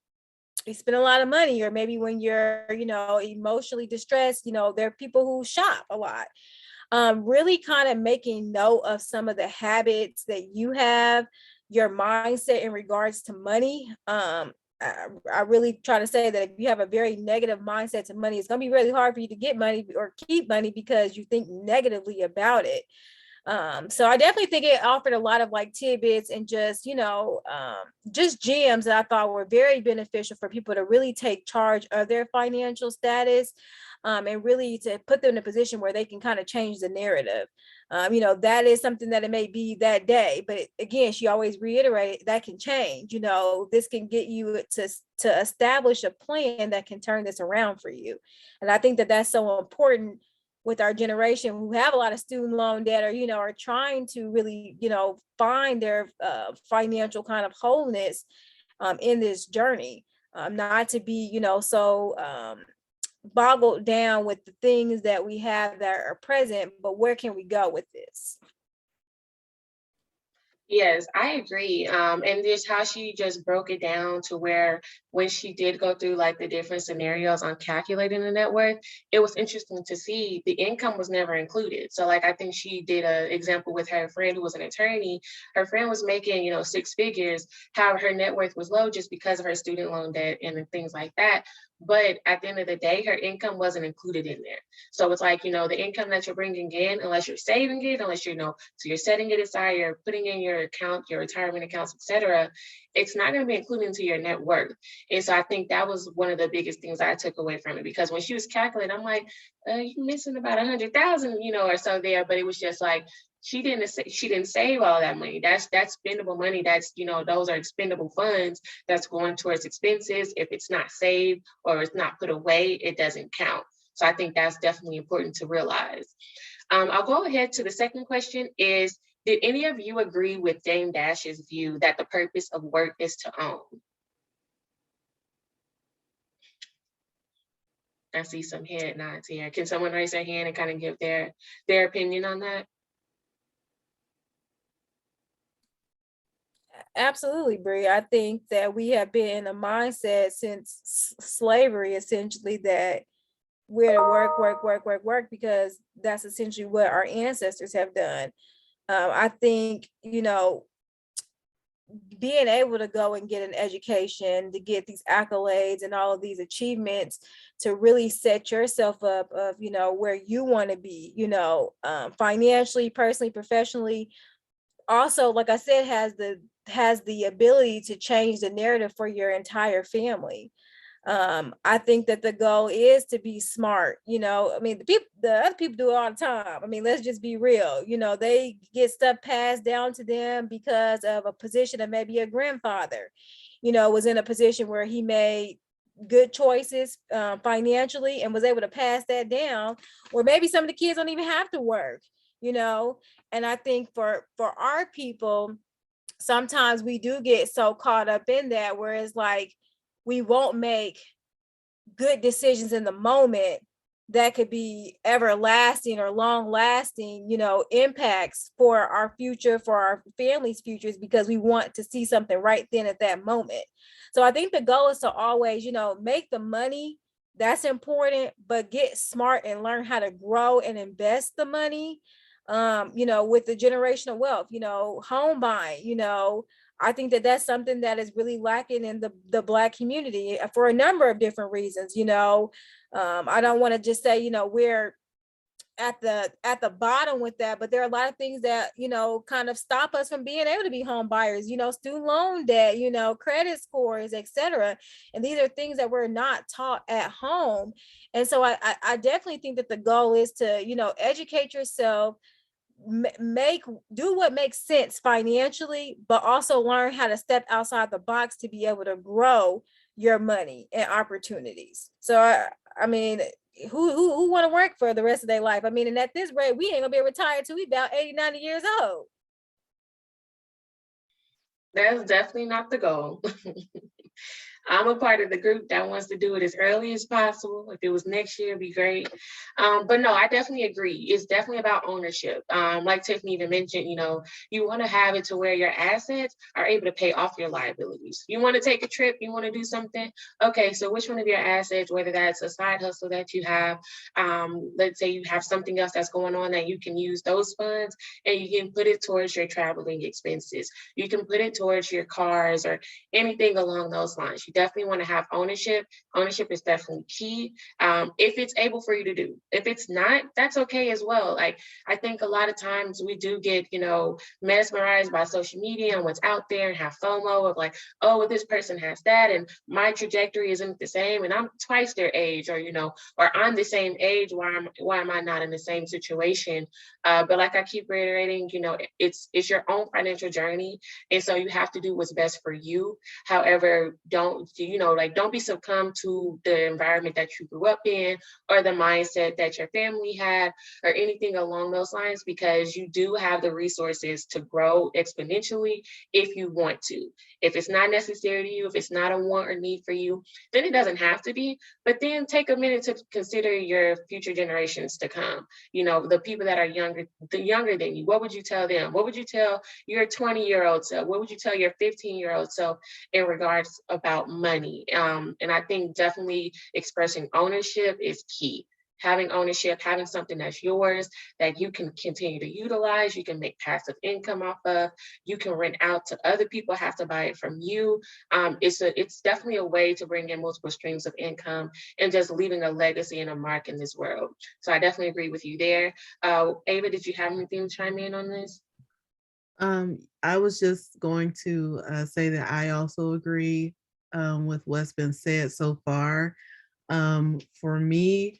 spend a lot of money, or maybe when you're, emotionally distressed, there are people who shop a lot. Really kind of making note of some of the habits that you have, your mindset in regards to money. I really try to say that if you have a very negative mindset to money, it's going to be really hard for you to get money or keep money because you think negatively about it. So I definitely think it offered a lot of tidbits and just gems that I thought were very beneficial for people to really take charge of their financial status, and really to put them in a position where they can kind of change the narrative. That is something that it may be that day, but again, she always reiterated that can change. This can get you to establish a plan that can turn this around for you. And I think that that's so important with our generation who have a lot of student loan debt, or, are trying to really, find their financial kind of wholeness in this journey, not to be, so boggled down with the things that we have that are present, but where can we go with this? Yes, I agree. And just how she just broke it down to where when she did go through like the different scenarios on calculating the net worth, it was interesting to see the income was never included. So like, I think she did an example with her friend who was an attorney. Her friend was making, 6 figures. However, her net worth was low just because of her student loan debt and things like that. But at the end of the day, her income wasn't included in there. So it's like, the income that you're bringing in, unless you're saving it, unless so you're setting it aside, you're putting in your account, your retirement accounts, etc., it's not going to be included into your net worth. And so I think that was one of the biggest things I took away from it, because when she was calculating, I'm like, you're missing about 100,000, or so there. But it was just like, she didn't save all that money. That's spendable money. That's, those are expendable funds that's going towards expenses. If it's not saved or it's not put away, it doesn't count. So I think that's definitely important to realize. I'll go ahead to the second question is, did any of you agree with Dame Dash's view that the purpose of work is to own? I see some head nods here. Can someone raise their hand and kind of give their opinion on that? Absolutely, Bree. I think that we have been in a mindset since slavery, essentially, that we're to work, because that's essentially what our ancestors have done. I think, being able to go and get an education, to get these accolades and all of these achievements, to really set yourself up of, where you want to be, financially, personally, professionally. Also, like I said, has the ability to change the narrative for your entire family. I think that the goal is to be smart. The other people do it all the time. Let's just be real. They get stuff passed down to them because of a position that maybe a grandfather, was in a position where he made good choices financially and was able to pass that down. Or maybe some of the kids don't even have to work, and I think for our people, sometimes we do get so caught up in that, where it's like, we won't make good decisions in the moment that could be everlasting or long lasting, impacts for our future, for our family's futures, because we want to see something right then at that moment. So I think the goal is to always, make the money. That's important, but get smart and learn how to grow and invest the money, with the generational wealth, home buying, I think that that's something that is really lacking in the Black community for a number of different reasons. I don't want to just say, we're at the bottom with that, but there are a lot of things that, kind of stop us from being able to be home buyers, student loan debt, credit scores, etc. And these are things that we're not taught at home. And so I definitely think that the goal is to, educate yourself, do what makes sense financially, but also learn how to step outside the box to be able to grow your money and opportunities. So who want to work for the rest of their life? And at this rate, we ain't gonna be retired till we about 80, 90 years old. That's definitely not the goal. I'm a part of the group that wants to do it as early as possible. If it was next year, it'd be great. But no, I definitely agree. It's definitely about ownership. Like Tiffany even mentioned, you want to have it to where your assets are able to pay off your liabilities. You want to take a trip, you want to do something. Okay, so which one of your assets, whether that's a side hustle that you have, let's say you have something else that's going on that you can use those funds and you can put it towards your traveling expenses. You can put it towards your cars or anything along those lines. You definitely want to have ownership. Ownership is definitely key. If it's able for you to do. If it's not, that's okay as well. Like, I think a lot of times we do get, mesmerized by social media and what's out there and have FOMO of like, oh, well, this person has that and my trajectory isn't the same and I'm twice their age, or, or I'm the same age. Why am I not in the same situation? But like I keep reiterating, it's your own financial journey. And so you have to do what's best for you. However, don't be succumb to the environment that you grew up in or the mindset that your family had or anything along those lines, because you do have the resources to grow exponentially if you want to. If it's not necessary to you, if it's not a want or need for you, then it doesn't have to be. But then take a minute to consider your future generations to come. The people that are younger than you. What would you tell them? What would you tell your 20-year-old self? What would you tell your 15-year-old self in regards about money. And I think definitely expressing ownership is key. Having ownership, having something that's yours that you can continue to utilize, you can make passive income off of, you can rent out to other people, have to buy it from you. It's definitely a way to bring in multiple streams of income and just leaving a legacy and a mark in this world. So I definitely agree with you there. Ava, did you have anything to chime in on this? I was just going to say that I also agree with what's been said so far. For me,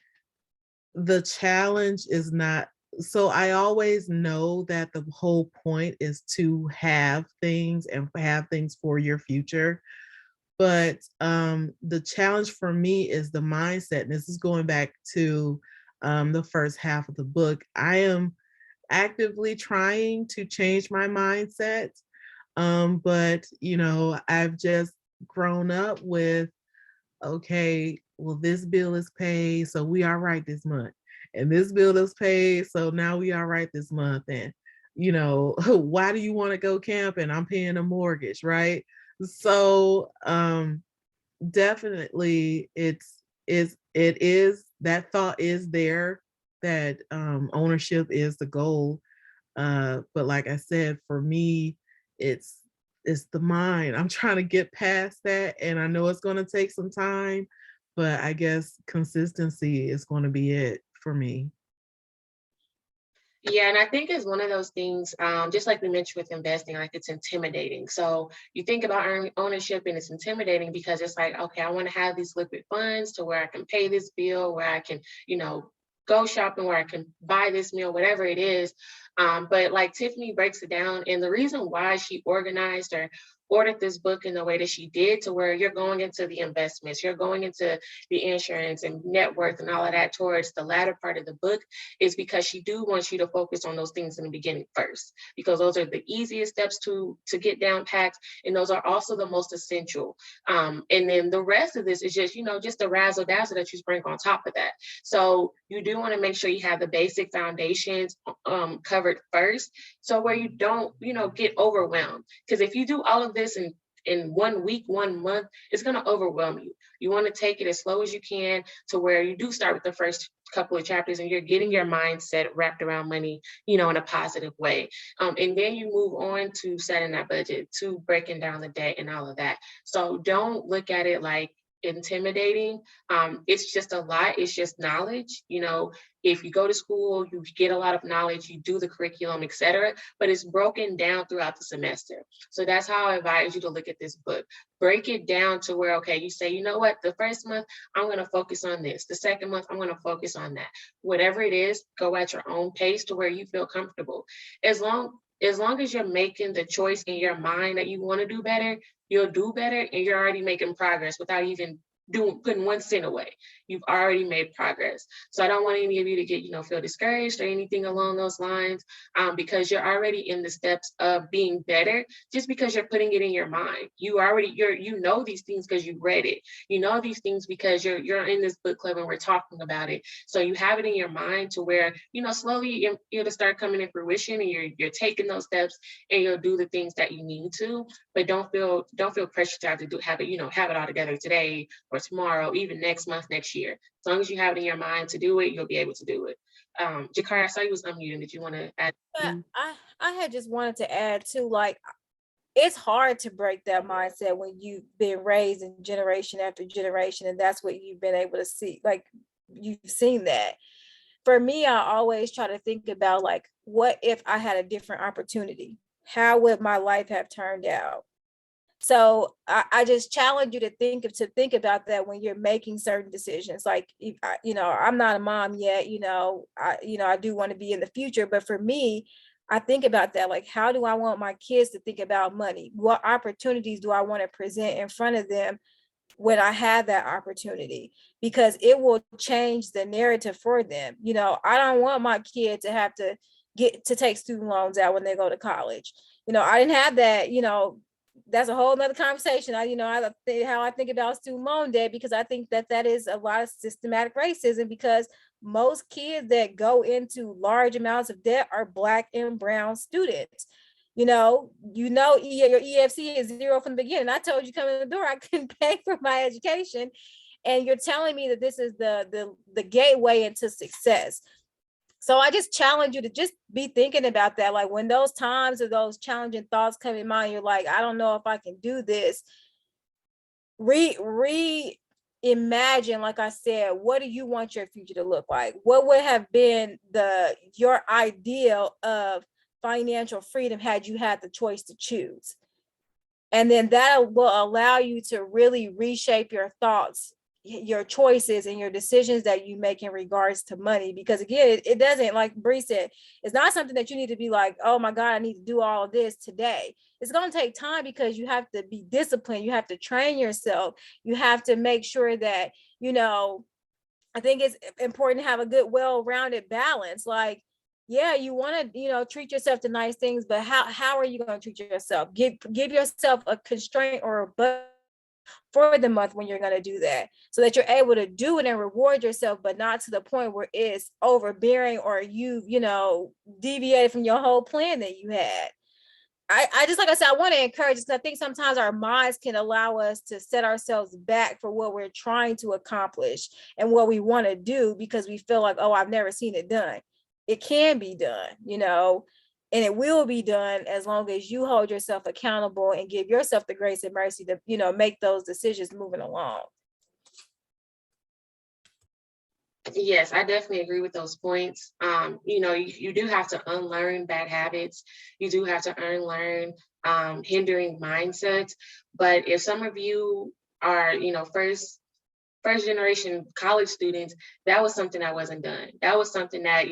the challenge is not, so I always know that the whole point is to have things and have things for your future. But the challenge for me is the mindset. And this is going back to the first half of the book. I am actively trying to change my mindset. But, I've just grown up with, okay, well, this bill is paid, so we are right this month. And this bill is paid, so now we are right this month. And, why do you want to go camping? I'm paying a mortgage, right? So definitely it is that thought is there that ownership is the goal. But like I said, for me, it's the mind. I'm trying to get past that, and I know it's going to take some time, but I guess consistency is going to be it for me. Yeah, and I think it's one of those things, just like we mentioned with investing, like it's intimidating. So you think about ownership and it's intimidating because it's like, okay, I want to have these liquid funds to where I can pay this bill, where I can, go shopping, where I can buy this meal, whatever it is. But like Tiffany breaks it down, and the reason why she organized or ordered this book in the way that she did, to where you're going into the investments, you're going into the insurance and net worth and all of that towards the latter part of the book, is because she do wants you to focus on those things in the beginning first, because those are the easiest steps to get down packed, and those are also the most essential. And then the rest of this is just, just the razzle dazzle that you sprinkle on top of that. So you do want to make sure you have the basic foundations covered first, so where you don't, get overwhelmed. Because if you do all of this in 1 week, 1 month, it's going to overwhelm you. You want to take it as slow as you can, to where you do start with the first couple of chapters and you're getting your mindset wrapped around money, in a positive way. And then you move on to setting that budget, to breaking down the debt and all of that. So don't look at it like intimidating. It's just a lot. It's just knowledge. If you go to school, you get a lot of knowledge, you do the curriculum, etc., but it's broken down throughout the semester. So that's how I advise you to look at this book. Break it down to where, okay, you say, you know what, the first month, I'm going to focus on this. The second month, I'm going to focus on that. Whatever it is, go at your own pace to where you feel comfortable. As long as you're making the choice in your mind that you want to do better, you'll do better, and you're already making progress without even putting 1 cent away. You've already made progress. So I don't want any of you to get, feel discouraged or anything along those lines, because you're already in the steps of being better, just because you're putting it in your mind. You know these things because you read it. You know these things because you're in this book club and we're talking about it. So you have it in your mind to where, slowly it'll start coming in fruition, and you're taking those steps, and you'll do the things that you need to. But don't feel pressure to have it all together today or tomorrow, even next month, next year. As long as you have it in your mind to do it, you'll be able to do it. Jakar, I saw you was unmuted. Did you want to add? I had just wanted to add too, like, it's hard to break that mindset when you've been raised in generation after generation, and that's what you've been able to see. Like, you've seen that. For me, I always try to think about, like, what if I had a different opportunity? How would my life have turned out? So I just challenge you to think about that when you're making certain decisions. Like, I'm not a mom yet, I do want to be in the future, but for me, I think about that. Like, how do I want my kids to think about money? What opportunities do I want to present in front of them when I have that opportunity? Because it will change the narrative for them. I don't want my kid to have to take student loans out when they go to college. I didn't have that, that's a whole nother conversation. How I think about student loan debt, because I think that is a lot of systematic racism, because most kids that go into large amounts of debt are Black and brown students. your EFC is zero from the beginning. I told you coming in the door, I couldn't pay for my education. And you're telling me that this is the gateway into success. So I just challenge you to just be thinking about that. Like when those times or those challenging thoughts come in mind, you're like, I don't know if I can do this. Reimagine, like I said, what do you want your future to look like? What would have been your ideal of financial freedom had you had the choice to choose? And then that will allow you to really reshape your thoughts, your choices, and your decisions that you make in regards to money. Because again, it doesn't, like Bree said, it's not something that you need to be like, oh my God, I need to do all of this today. It's going to take time because you have to be disciplined. You have to train yourself. You have to make sure that, I think it's important to have a good, well-rounded balance. Like, yeah, you want to, treat yourself to nice things, but how are you going to treat yourself? Give yourself a constraint or a budget for the month when you're going to do that, so that you're able to do it and reward yourself, but not to the point where it's overbearing or you deviated from your whole plan that you had. I just, like I said, I want to encourage us, because I think sometimes our minds can allow us to set ourselves back for what we're trying to accomplish and what we want to do, because we feel like, oh, I've never seen it done. It can be done, and it will be done as long as you hold yourself accountable and give yourself the grace and mercy to, make those decisions moving along. Yes, I definitely agree with those points. You do have to unlearn bad habits. You do have to unlearn hindering mindsets. But if some of you are, first generation college students, that was something that wasn't done. That was something that,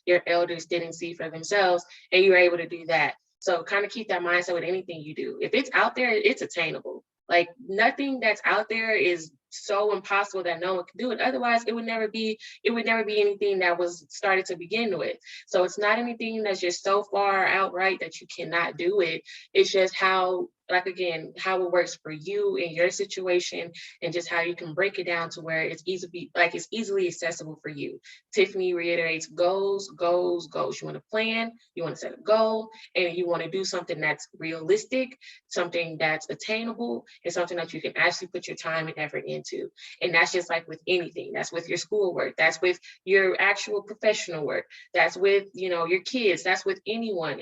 your elders didn't see for themselves, and you were able to do that. So kind of keep that mindset with anything you do. If it's out there, it's attainable. Like nothing that's out there is so impossible that no one can do it. Otherwise, it would never be anything that was started to begin with. So it's not anything that's just so far outright that you cannot do it. It's just how it works for you in your situation, and just how you can break it down to where it's easily accessible for you. Tiffany reiterates goals. You want to plan, you want to set a goal, and you want to do something that's realistic, something that's attainable, and something that you can actually put your time and effort into. And that's just like with anything. That's with your schoolwork. That's with your actual professional work. That's with, your kids. That's with anything. You want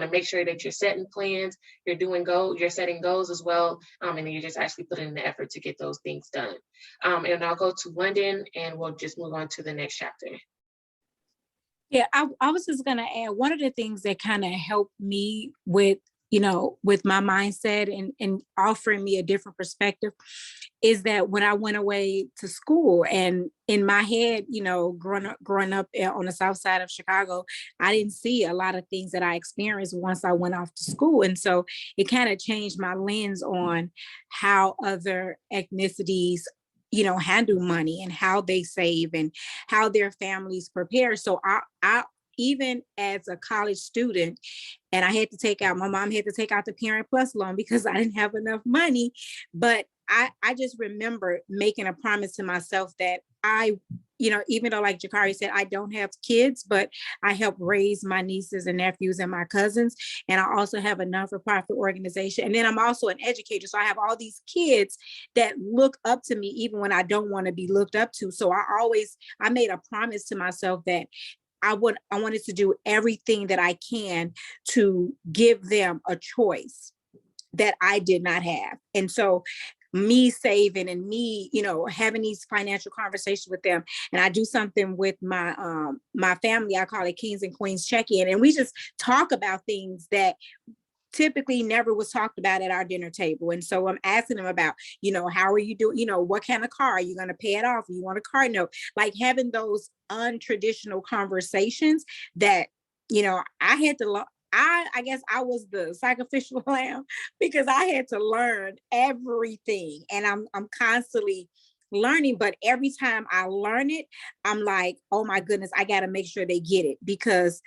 to make sure that you're setting plans, you're setting goals as well. And then you're just actually putting in the effort to get those things done. And I'll go to London, and we'll just move on to the next chapter. Yeah, I was just going to add, one of the things that kind of helped me with my mindset and offering me a different perspective is that when I went away to school, and in my head, growing up on the south side of Chicago, I didn't see a lot of things that I experienced once I went off to school. And so it kind of changed my lens on how other ethnicities handle money and how they save and how their families prepare. So I even as a college student, and my mom had to take out the Parent Plus loan because I didn't have enough money. But I just remember making a promise to myself that even though, like Jakari said, I don't have kids, but I help raise my nieces and nephews and my cousins. And I also have a non-for-profit organization. And then I'm also an educator. So I have all these kids that look up to me, even when I don't want to be looked up to. So I made a promise to myself that I wanted to do everything that I can to give them a choice that I did not have. And so me saving and me, having these financial conversations with them. And I do something with my family. I call it Kings and Queens check-in. And we just talk about things that typically never was talked about at our dinner table. And so I'm asking them about, how are you doing? What kind of car are you going to pay it off? You want a car note? Like having those untraditional conversations that, I had to I guess I was the sacrificial lamb because I had to learn everything, and I'm constantly learning. But every time I learn it, I'm like, oh my goodness, I got to make sure they get it, because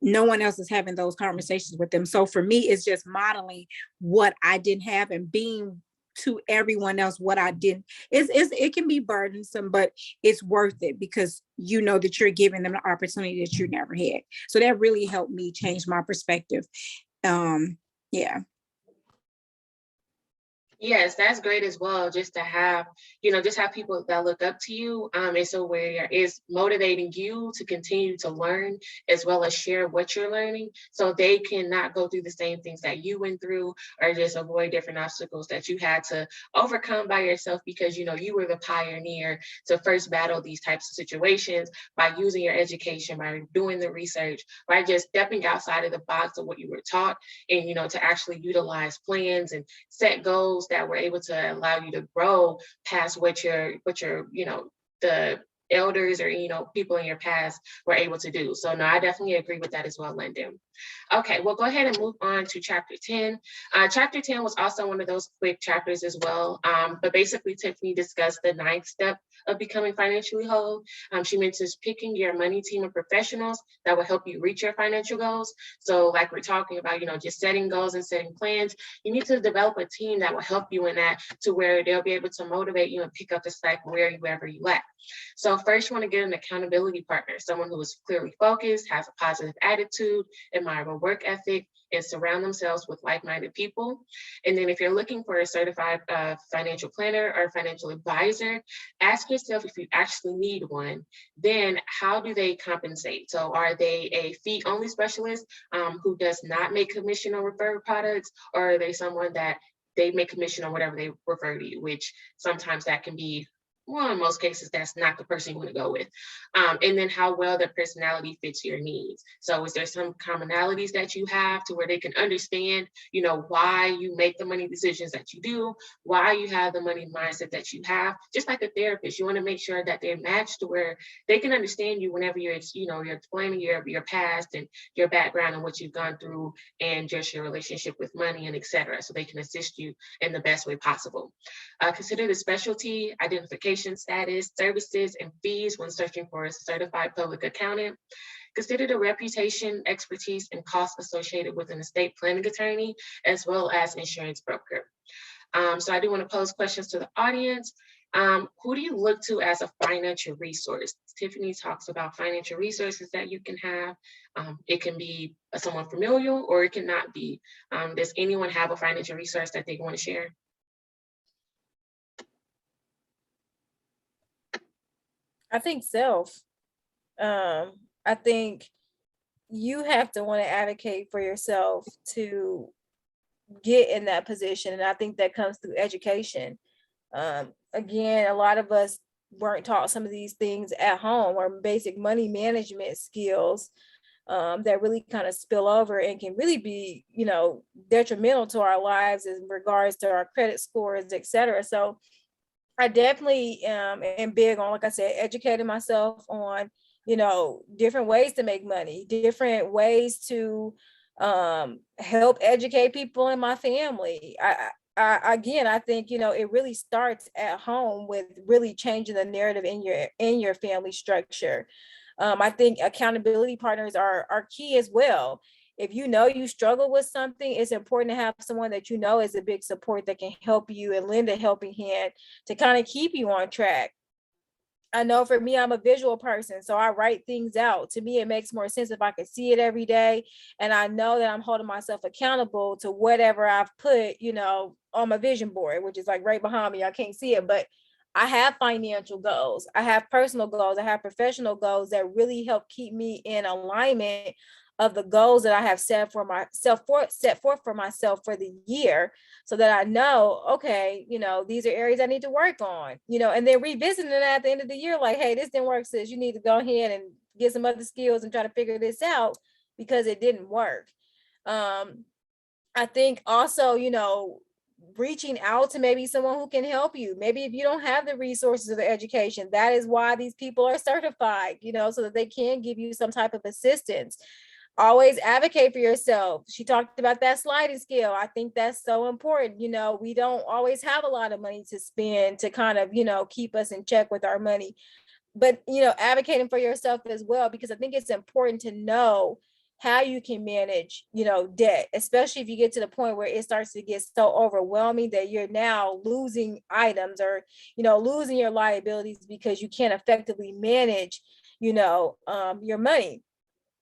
no one else is having those conversations with them. So for me, it's just modeling what I didn't have and being to everyone else what I didn't. It can be burdensome, but it's worth it because you know that you're giving them an opportunity that you never had. So that really helped me change my perspective. Yeah. Yes, that's great as well. Just to have, just have people that look up to you. And so where it's motivating you to continue to learn as well as share what you're learning so they cannot go through the same things that you went through or just avoid different obstacles that you had to overcome by yourself because, you were the pioneer to first battle these types of situations by using your education, by doing the research, by just stepping outside of the box of what you were taught and, to actually utilize plans and set goals that were able to allow you to grow past what your the elders or people in your past were able to do. So no, I definitely agree with that as well, Lyndon. Okay, we'll go ahead and move on to chapter 10. Chapter 10 was also one of those quick chapters as well. But basically Tiffany discussed the 9th step of becoming financially whole. She mentions picking your money team of professionals that will help you reach your financial goals. So like we're talking about, just setting goals and setting plans, you need to develop a team that will help you in that to where they'll be able to motivate you and pick up the slack wherever you at. So first you want to get an accountability partner, someone who is clearly focused, has a positive attitude, admirable work ethic, and surround themselves with like-minded people. And then if you're looking for a certified financial planner or financial advisor, ask yourself if you actually need one, then how do they compensate? So are they a fee-only specialist who does not make commission on referred products, or are they someone that they make commission on whatever they refer to you, which sometimes that can be, well, in most cases, that's not the person you want to go with. And then how well their personality fits your needs. So is there some commonalities that you have to where they can understand, why you make the money decisions that you do, why you have the money mindset that you have? Just like a therapist, you want to make sure that they're matched to where they can understand you whenever you're explaining your past and your background and what you've gone through and just your relationship with money and et cetera, so they can assist you in the best way possible. Consider the specialty, identification status, services, and fees when searching for a certified public accountant. Consider the reputation, expertise, and costs associated with an estate planning attorney, as well as insurance broker. So I do want to pose questions to the audience. Who do you look to as a financial resource? Tiffany talks about financial resources that you can have. It can be someone familiar or it cannot be. Does anyone have a financial resource that they want to share? I think self. I think you have to want to advocate for yourself to get in that position. And I think that comes through education. Again, a lot of us weren't taught some of these things at home, or basic money management skills that really kind of spill over and can really be, detrimental to our lives in regards to our credit scores, et cetera. So I definitely am big on, like I said, educating myself on, different ways to make money, different ways to help educate people in my family. I think, it really starts at home with really changing the narrative in your family structure. I think accountability partners are key as well. If you struggle with something, it's important to have someone that is a big support that can help you and lend a helping hand to kind of keep you on track. I know for me, I'm a visual person, so I write things out. To me, it makes more sense if I can see it every day. And I know that I'm holding myself accountable to whatever I've put, on my vision board, which is like right behind me. I can't see it, but I have financial goals. I have personal goals. I have professional goals that really help keep me in alignment of the goals that I have set forth for myself for the year, so that I know, okay, these are areas I need to work on, and then revisiting it at the end of the year, like, hey, this didn't work, sis, you need to go ahead and get some other skills and try to figure this out because it didn't work. I think also, reaching out to maybe someone who can help you. Maybe if you don't have the resources or the education, that is why these people are certified, so that they can give you some type of assistance. Always advocate for yourself. She talked about that sliding scale. I think that's so important. We don't always have a lot of money to spend to kind of, keep us in check with our money. But, advocating for yourself as well, because I think it's important to know how you can manage, debt, especially if you get to the point where it starts to get so overwhelming that you're now losing items or, losing your liabilities because you can't effectively manage, your money.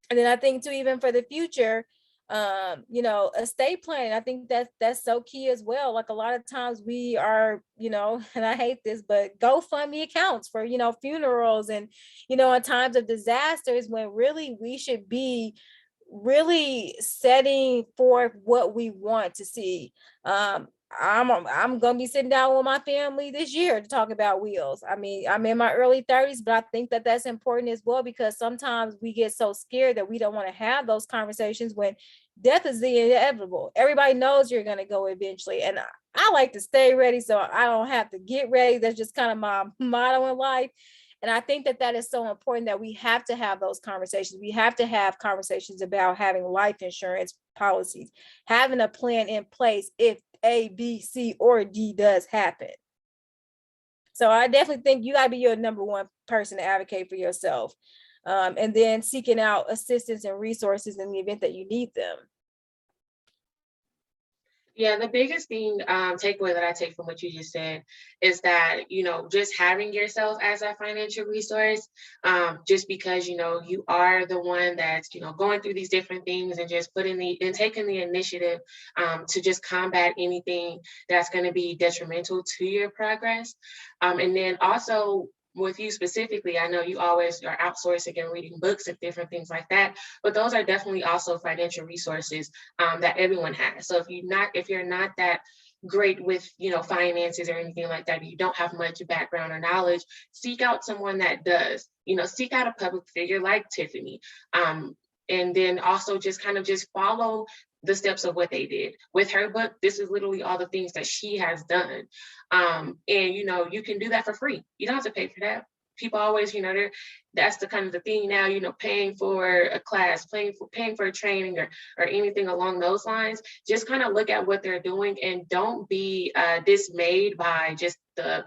And then I think too, even for the future, estate planning, I think that's so key as well. Like a lot of times we are, and I hate this, but GoFundMe accounts for, funerals and, in times of disasters when really we should be really setting forth what we want to see. I'm gonna be sitting down with my family this year to talk about wills. I mean, I'm in my early 30s, but I think that that's important as well, because sometimes we get so scared that we don't want to have those conversations when death is the inevitable. Everybody knows you're gonna go eventually, and I like to stay ready so I don't have to get ready. That's just kind of my motto in life. And I think that that is so important, that we have to have those conversations. We have to have conversations about having life insurance policies, having a plan in place if A, B, C, or D does happen. So I definitely think you gotta be your number one person to advocate for yourself. And then seeking out assistance and resources in the event that you need them. Yeah, the biggest thing, takeaway that I take from what you just said is that, just having yourself as a financial resource, just because, you are the one that's, going through these different things and just taking the initiative to just combat anything that's going to be detrimental to your progress. And then also, with you specifically, I know you always are outsourcing and reading books and different things like that, but those are definitely also financial resources that everyone has. So if you're not that great with, finances or anything like that, you don't have much background or knowledge, seek out someone that does. Seek out a public figure like Tiffany. And then also just kind of just follow the steps of what they did with her book. This is literally all the things that she has done. And, you can do that for free. You don't have to pay for that. People always, that's the kind of the thing now, paying for a class, paying for a training or anything along those lines. Just kind of look at what they're doing and don't be dismayed by just the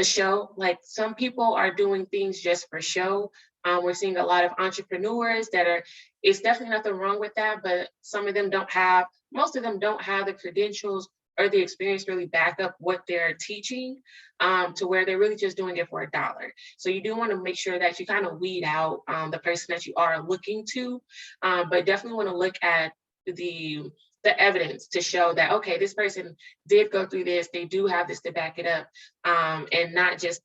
show. Like, some people are doing things just for show. We're seeing a lot of entrepreneurs it's definitely nothing wrong with that, but most of them don't have the credentials or the experience really back up what they're teaching, to where they're really just doing it for $1. So you do want to make sure that you kind of weed out the person that you are looking to, but definitely want to look at the evidence to show that, okay, this person did go through this, they do have this to back it up, and not just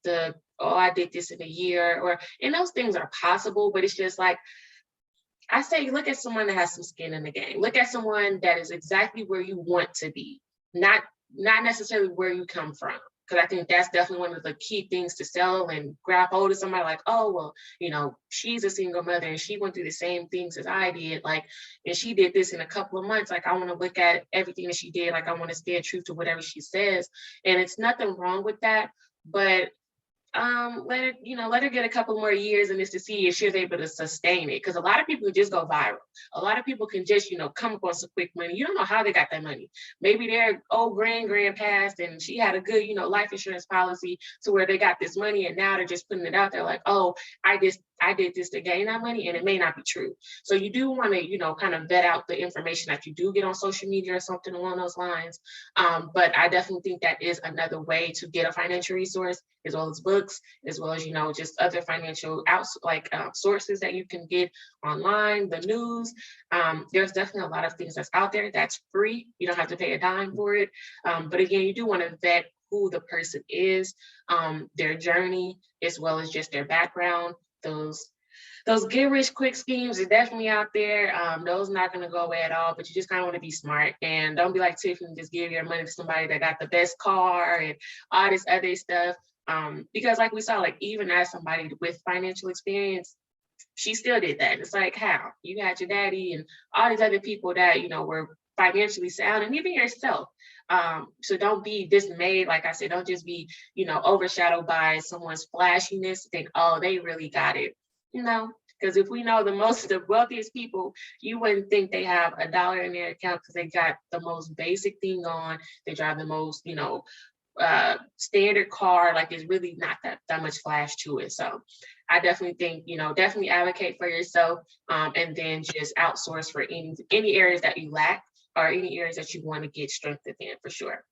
I did this in a year, and those things are possible, but it's just like, I say, look at someone that has some skin in the game. Look at someone that is exactly where you want to be, not necessarily where you come from. Because I think that's definitely one of the key things to sell and grab hold of somebody like, oh, well, she's a single mother and she went through the same things as I did. Like, and she did this in a couple of months. Like, I want to look at everything that she did. Like, I want to stay true to whatever she says. And it's nothing wrong with that. But let her get a couple more years in this to see if she's able to sustain it. Because a lot of people just go viral. A lot of people can just, come up on some quick money. You don't know how they got that money. Maybe their old grand passed and she had a good, life insurance policy to where they got this money and now they're just putting it out there like, oh, I did this to gain that money, and it may not be true. So you do want to, kind of vet out the information that you do get on social media or something along those lines. But I definitely think that is another way to get a financial resource, as well as books, as well as, just other financial sources that you can get online, the news. There's definitely a lot of things that's out there that's free. You don't have to pay a dime for it. But again, you do want to vet who the person is, their journey, as well as just their background. Those get rich quick schemes are definitely out there. Those are not going to go away at all, but you just kind of want to be smart and don't be like Tiffany, just give your money to somebody that got the best car and all this other stuff. Because like we saw, like even as somebody with financial experience, she still did that. It's like, how? You had your daddy and all these other people that, were financially sound, and even yourself. So don't be dismayed. Like I said, don't just be, overshadowed by someone's flashiness. Think, oh, they really got it. Because if we know the wealthiest people, you wouldn't think they have $1 in their account because they got the most basic thing on. They drive the most, standard car. Like, there's really not that much flash to it. So I definitely think, definitely advocate for yourself, and then just outsource for any areas that you lack or any areas that you want to get strengthened in for sure.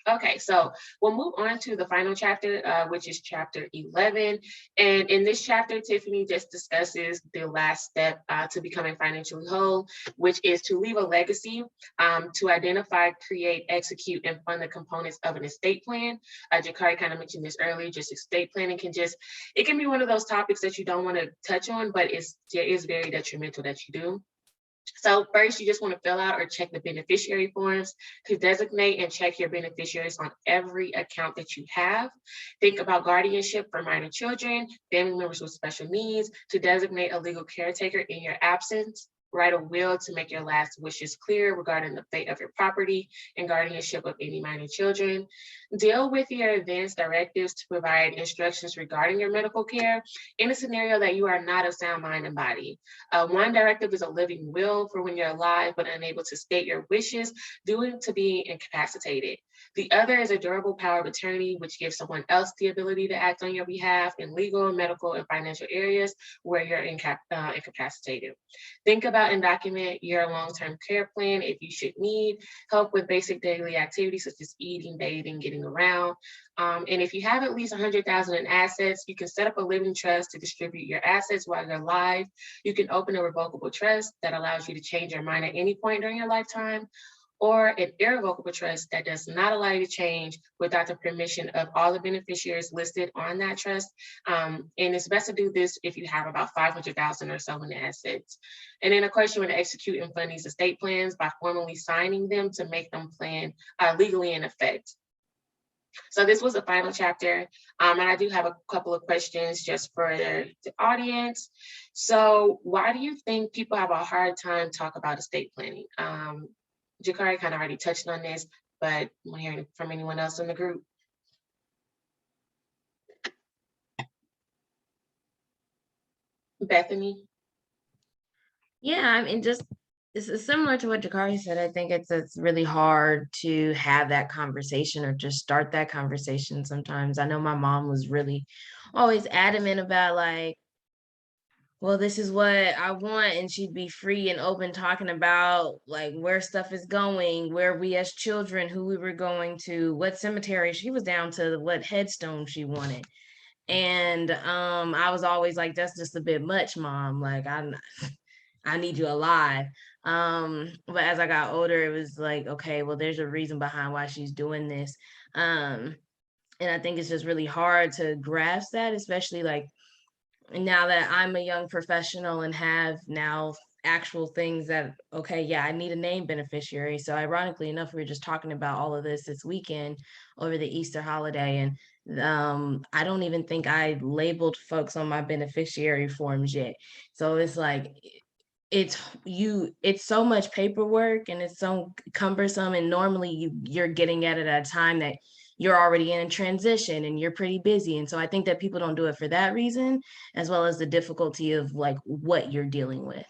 Okay, so we'll move on to the final chapter, which is chapter 11. And in this chapter, Tiffany just discusses the last step to becoming financially whole, which is to leave a legacy, to identify, create, execute, and fund the components of an estate plan. Jakari kind of mentioned this earlier, just estate planning it can be one of those topics that you don't want to touch on, but it is very detrimental that you do. So first, you just want to fill out or check the beneficiary forms to designate and check your beneficiaries on every account that you have. Think about guardianship for minor children, family members with special needs, to designate a legal caretaker in your absence. Write a will to make your last wishes clear regarding the fate of your property and guardianship of any minor children. Deal with your advance directives to provide instructions regarding your medical care in a scenario that you are not of sound mind and body. One directive is a living will for when you're alive but unable to state your wishes due to being incapacitated. The other is a durable power of attorney, which gives someone else the ability to act on your behalf in legal, medical, and financial areas where you're incapacitated. Think about and document your long-term care plan if you should need help with basic daily activities such as eating, bathing, getting around. And if you have at least $100,000 in assets, you can set up a living trust to distribute your assets while you're alive. You can open a revocable trust that allows you to change your mind at any point during your lifetime, or an irrevocable trust that does not allow you to change without the permission of all the beneficiaries listed on that trust. And it's best to do this if you have about $500,000 or so in assets. And then of course you want to execute and fund these estate plans by formally signing them to make them plan legally in effect. So this was the final chapter, and I do have a couple of questions just for the audience. So why do you think people have a hard time talking about estate planning? Jakari kind of already touched on this, but want to hear from anyone else in the group? Bethany? Yeah, I mean, just it's similar to what Jakari said. I think it's really hard to have that conversation or just start that conversation sometimes. I know my mom was really always adamant about like, well, this is what I want. And she'd be free and open talking about like where stuff is going, where we as children, who we were going to, what cemetery. She was down to what headstone she wanted. And I was always like, that's just a bit much, Mom. Like I need you alive. But as I got older, it was like, okay, well, there's a reason behind why she's doing this. And I think it's just really hard to grasp that, especially like now that I'm a young professional and have now actual things that, okay, yeah, I need a name beneficiary. So ironically enough, we were just talking about all of this weekend over the Easter holiday. And I don't even think I labeled folks on my beneficiary forms yet. So it's like, it's so much paperwork and it's so cumbersome. And normally you're getting at it at a time that you're already in a transition and you're pretty busy. And so I think that people don't do it for that reason, as well as the difficulty of like what you're dealing with.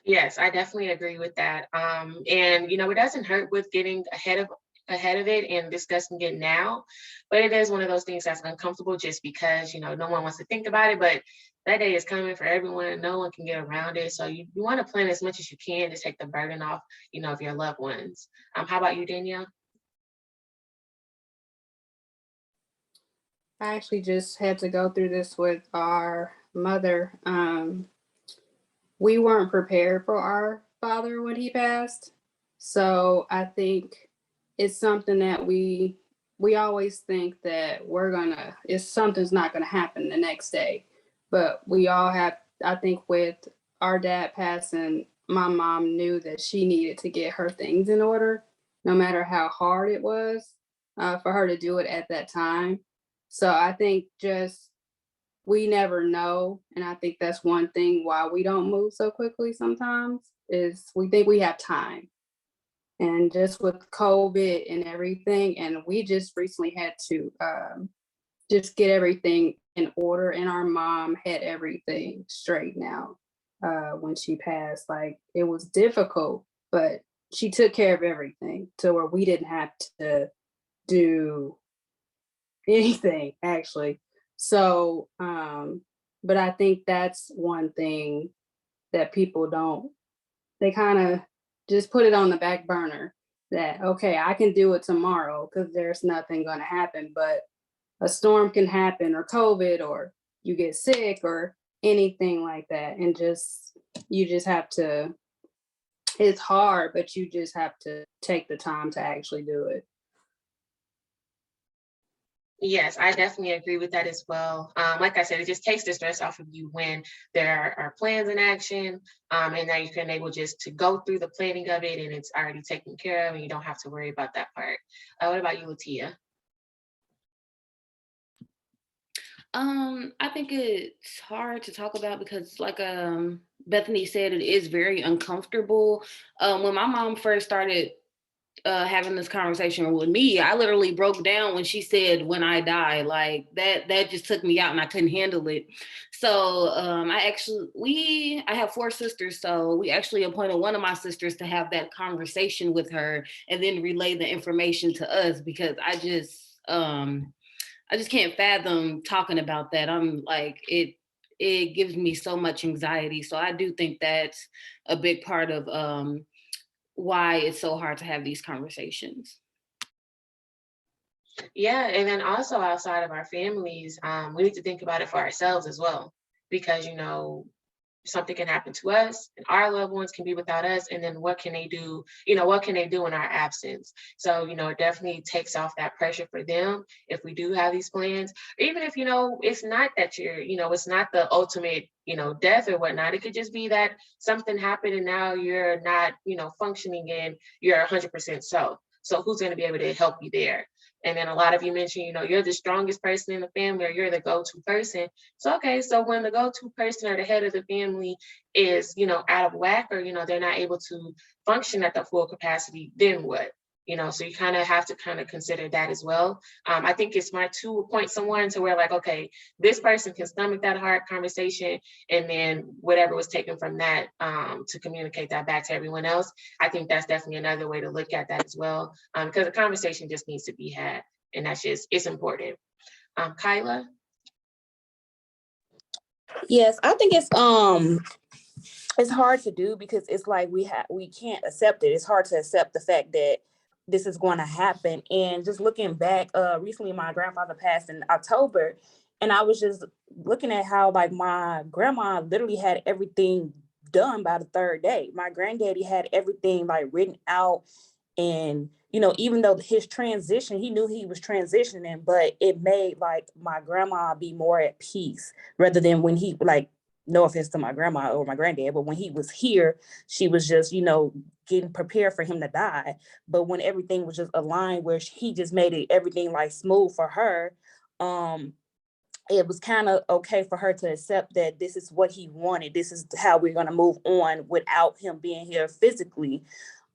Yes, I definitely agree with that. And it doesn't hurt with getting ahead of it and discussing it now, but it is one of those things that's uncomfortable just because no one wants to think about it, but that day is coming for everyone and no one can get around it. So you want to plan as much as you can to take the burden off, of your loved ones. How about you, Danielle? I actually just had to go through this with our mother. We weren't prepared for our father when he passed. So I think it's something that we always think that something's not gonna happen the next day. But we all have, I think with our dad passing, my mom knew that she needed to get her things in order, no matter how hard it was for her to do it at that time. So I think just we never know. And I think that's one thing why we don't move so quickly sometimes is we think we have time. And just with COVID and everything, and we just recently had to just get everything in order. And our mom had everything straightened out when she passed. Like it was difficult, but she took care of everything to where we didn't have to do anything actually. So, but I think that's one thing that people don't, they kind of just put it on the back burner that, okay, I can do it tomorrow because there's nothing going to happen, but a storm can happen, or COVID, or you get sick, or anything like that. And you just have to, it's hard, but you just have to take the time to actually do it. Yes, I definitely agree with that as well. Like I said, it just takes the stress off of you when there are plans in action, and now you can able just to go through the planning of it, and it's already taken care of, and you don't have to worry about that part. What about you, Latia? I think it's hard to talk about because like Bethany said, it is very uncomfortable. When my mom first started having this conversation with me, I literally broke down when she said, "When I die," like that just took me out and I couldn't handle it. So I have 4 sisters, so we actually appointed one of my sisters to have that conversation with her and then relay the information to us, because I just can't fathom talking about that. I'm like, it gives me so much anxiety. So I do think that's a big part of why it's so hard to have these conversations. Yeah, and then also outside of our families, we need to think about it for ourselves as well, because something can happen to us and our loved ones can be without us, and then what can they do, what can they do in our absence? So it definitely takes off that pressure for them if we do have these plans, even if it's not that it's not the ultimate death or whatnot. It could just be that something happened and now you're not functioning and you're 100% so who's going to be able to help you there? And then a lot of you mentioned, you're the strongest person in the family, or you're the go-to person. So, okay, so when the go-to person or the head of the family is, out of whack, or, they're not able to function at the full capacity, then what? So you kind of have to kind of consider that as well. I think it's smart to appoint someone to where like, okay, this person can stomach that hard conversation, and then whatever was taken from that to communicate that back to everyone else. I think that's definitely another way to look at that as well, because the conversation just needs to be had, and it's important. Kyla? Yes, I think it's hard to do because it's like we can't accept it. It's hard to accept the fact that this is going to happen. And just looking back, recently my grandfather passed in October, and I was just looking at how like my grandma literally had everything done by the 3rd day. My granddaddy had everything like written out, and even though his transition, he knew he was transitioning, but it made like my grandma be more at peace rather than when he, like, no offense to my grandma or my granddad, but when he was here, she was just, getting prepared for him to die. But when everything was just aligned where he just made it everything like smooth for her, it was kind of okay for her to accept that this is what he wanted. This is how we're going to move on without him being here physically.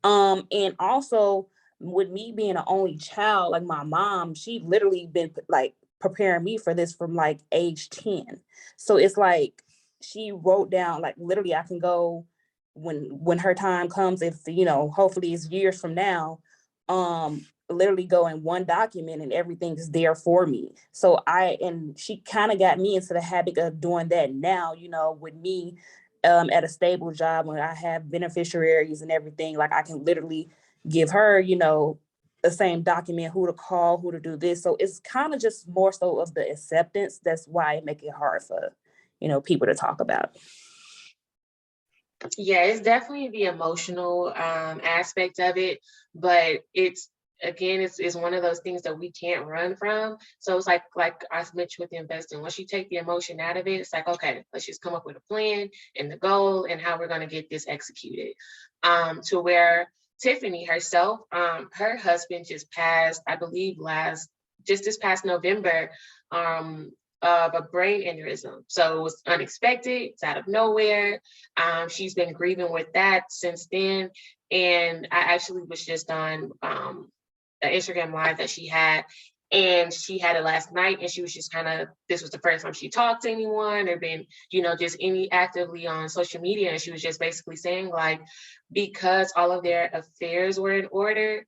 And also with me being an only child, like my mom, she literally been like preparing me for this from like age 10. So it's like she wrote down, like literally I can go when her time comes, if hopefully it's years from now, literally go in one document and everything is there for me. So she kind of got me into the habit of doing that now, with me at a stable job, when I have beneficiaries and everything, like I can literally give her, the same document, who to call, who to do this. So it's kind of just more so of the acceptance. That's why it make it hard for, people to talk about. Yeah, it's definitely the emotional aspect of it, but it's one of those things that we can't run from. So it's like I mentioned with the investing, once you take the emotion out of it, it's like, okay, let's just come up with a plan and the goal and how we're going to get this executed. To where Tiffany herself, her husband just passed, I believe this past November, of a brain aneurysm. So it was unexpected, it's out of nowhere. She's been grieving with that since then. And I actually was just on the Instagram live that she had, and she had it last night, and she was just this was the first time she talked to anyone or been, just any actively on social media. And she was just basically saying like, because all of their affairs were in order,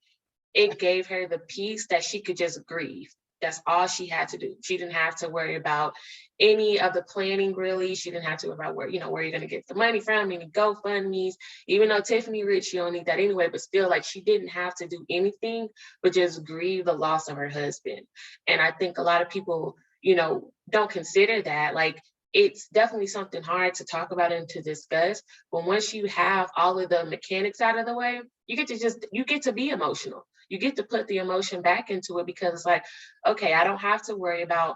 it gave her the peace that she could just grieve, That's all she had to do. She didn't have to worry about any of the planning, really. She didn't have to worry about where you're going to get the money from, any GoFundMes. Even though Tiffany rich, she don't need that anyway, but still, like, she didn't have to do anything but just grieve the loss of her husband. And I think a lot of people, don't consider that. Like, it's definitely something hard to talk about and to discuss. But once you have all of the mechanics out of the way, you get to be emotional. You get to put the emotion back into it, because it's like, okay, I don't have to worry about,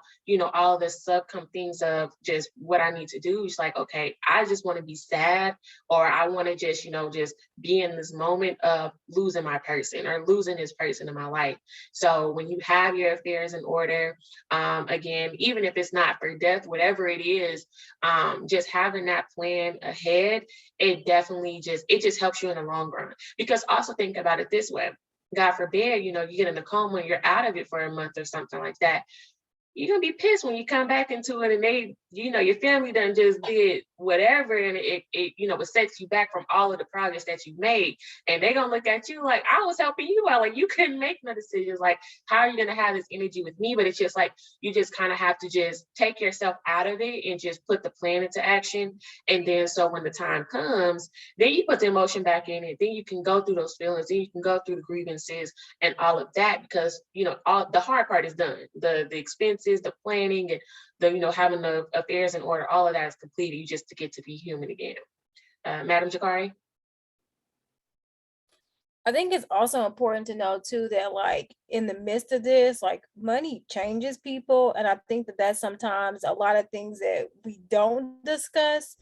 all the subcom things of just what I need to do. It's like, okay, I just want to be sad, or I want to just, just be in this moment of losing my person or losing this person in my life. So when you have your affairs in order, again, even if it's not for death, whatever it is, just having that plan ahead, it just helps you in the long run. Because also think about it this way. God forbid, you get in a coma and you're out of it for a month or something like that. You're going to be pissed when you come back into it and they, your family done just did whatever, and it sets you back from all of the progress that you made. And they're going to look at you like, I was helping you out. Like, you couldn't make no decisions. Like, how are you going to have this energy with me? But it's just like, you just kind of have to just take yourself out of it and just put the plan into action. And then, so when the time comes, then you put the emotion back in it. Then you can go through those feelings. Then you can go through the grievances and all of that, because, all the hard part is done. The expenses, the planning, and the, having the affairs in order, all of that is completed. You just to get to be human again. Madam Jakari? I think it's also important to know too that, like, in the midst of this, like, money changes people. And I think that that's sometimes a lot of things that we don't discuss,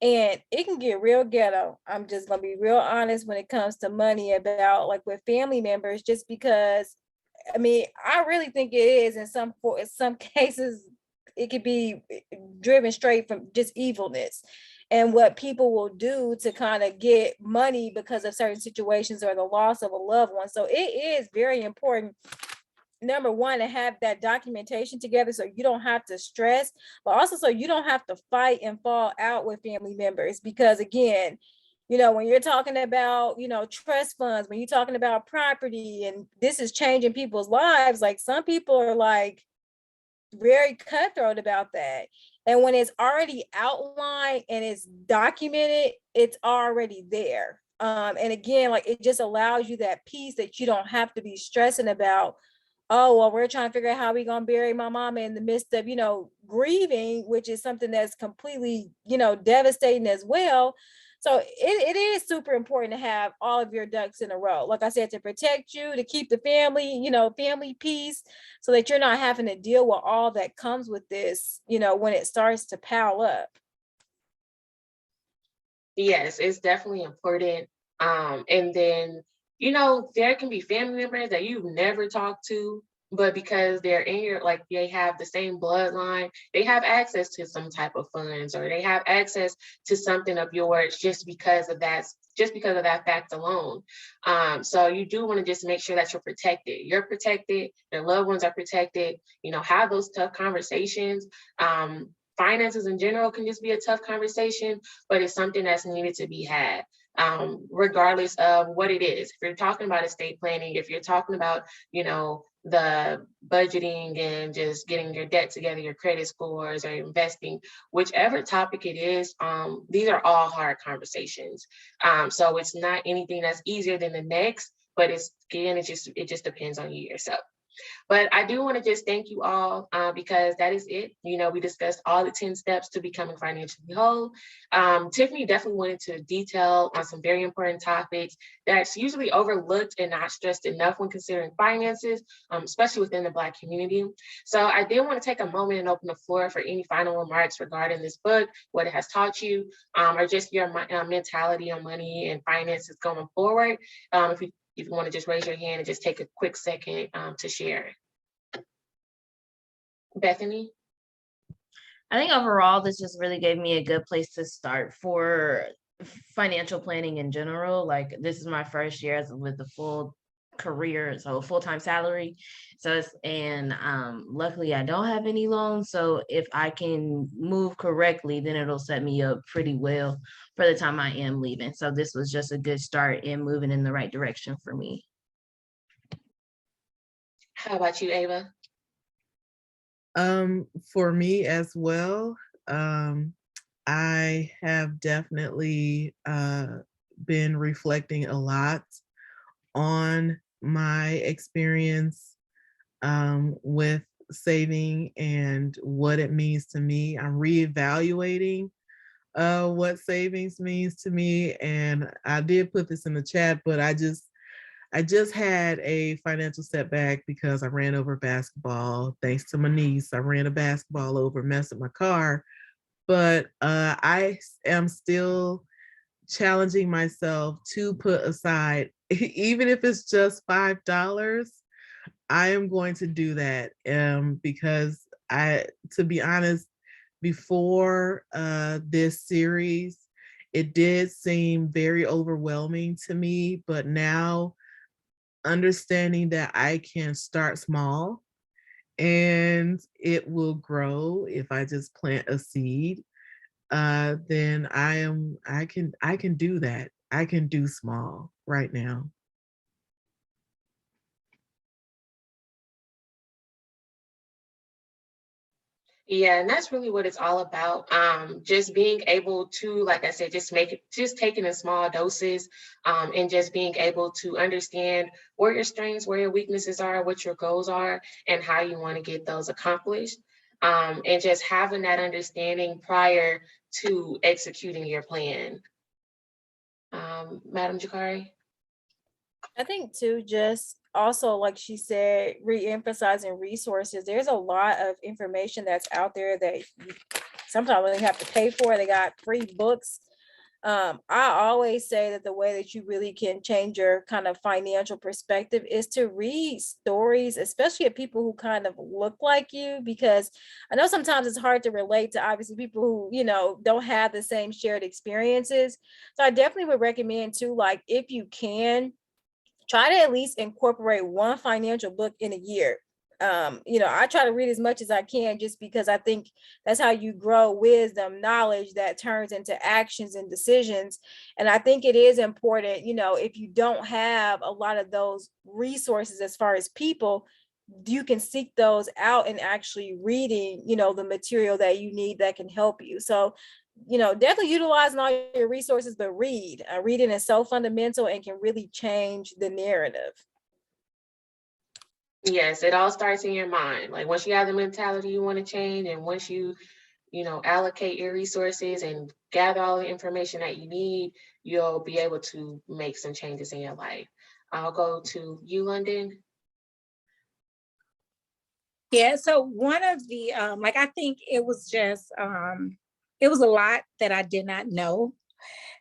and it can get real ghetto. I'm just gonna be real honest when it comes to money, about like with family members, just because, I mean, I really think it is in some cases, it could be driven straight from just evilness and what people will do to kind of get money because of certain situations or the loss of a loved one. So it is very important, number one, to have that documentation together so you don't have to stress, but also so you don't have to fight and fall out with family members. Because again, when you're talking about, trust funds, when you're talking about property, and this is changing people's lives, like, some people are like very cutthroat about that. And when it's already outlined and it's documented, it's already there. And again, like, it just allows you that peace that you don't have to be stressing about, oh, well, we're trying to figure out how we're going to bury my mama in the midst of, grieving, which is something that's completely, devastating as well. So it is super important to have all of your ducks in a row. Like I said, to protect you, to keep the family, family peace, so that you're not having to deal with all that comes with this, when it starts to pile up. Yes, it's definitely important. And then, there can be family members that you've never talked to, but because they're in your, like, they have the same bloodline, they have access to some type of funds, or they have access to something of yours just because of that fact alone. So you do want to just make sure that you're protected. You're protected, your loved ones are protected, have those tough conversations. Finances in general can just be a tough conversation, but it's something that's needed to be had. Regardless of what it is. If you're talking about estate planning, if you're talking about, the budgeting and just getting your debt together, your credit scores, or investing, whichever topic it is, these are all hard conversations. So it's not anything that's easier than the next, but it just depends on you yourself. But I do want to just thank you all, because that is it. We discussed all the 10 steps to becoming financially whole. Tiffany definitely wanted to detail on some very important topics that's usually overlooked and not stressed enough when considering finances, especially within the Black community. So I did want to take a moment and open the floor for any final remarks regarding this book, what it has taught you, or just your mentality on money and finances going forward. If you want to just raise your hand and just take a quick second to share. Bethany? I think overall, this just really gave me a good place to start for financial planning in general. Like, this is my first year with the full career, so full-time salary. So luckily I don't have any loans. So if I can move correctly, then it'll set me up pretty well for the time I am leaving. So this was just a good start in moving in the right direction for me. How about you, Ava? For me as well, I have definitely been reflecting a lot on my experience with saving and what it means to me. I'm reevaluating what savings means to me, and I did put this in the chat, but I just had a financial setback because I ran over basketball. Thanks to my niece, I ran a basketball over, messed up my car. But I am still challenging myself to put aside, even if it's just $5, I am going to do that because to be honest, before this series, it did seem very overwhelming to me, but now understanding that I can start small and it will grow if I just plant a seed, then I can do that. I can do small right now. Yeah, and that's really what it's all about. Just being able to, like I said, just taking in small doses, and just being able to understand where your strengths, where your weaknesses are, what your goals are, and how you want to get those accomplished. And just having that understanding prior to executing your plan. Madam Jakari? I think too, just also like she said, re-emphasizing resources. There's a lot of information that's out there that you sometimes they have to pay for. They got free books. I always say that the way that you really can change your kind of financial perspective is to read stories, especially of people who kind of look like you, because I know sometimes it's hard to relate to obviously people who, don't have the same shared experiences. So I definitely would recommend too, like if you can, try to at least incorporate one financial book in a year. I try to read as much as I can just because I think that's how you grow wisdom, knowledge that turns into actions and decisions. And I think it is important, if you don't have a lot of those resources as far as people, you can seek those out and actually reading, the material that you need that can help you. So definitely utilizing all your resources, but reading is so fundamental and can really change the narrative. Yes, it all starts in your mind. Like once you have the mentality you want to change, and once you allocate your resources and gather all the information that you need, you'll be able to make some changes in your life. I'll go to you, London. Yeah, so one of the I think it was just it was a lot that I did not know.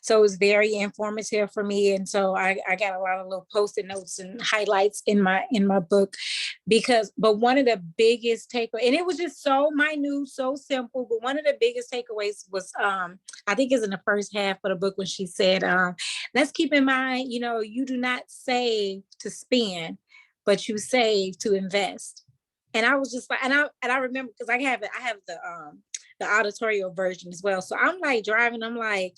So it was very informative for me. And so I got a lot of little post-it notes and highlights in my book but one of the biggest takeaways, and it was just so minute, so simple, but one of the biggest takeaways was I think it's in the first half of the book when she said, let's keep in mind, you do not save to spend, but you save to invest. And I was just like, and I remember because I have the auditorial version as well. So I'm like driving, I'm like,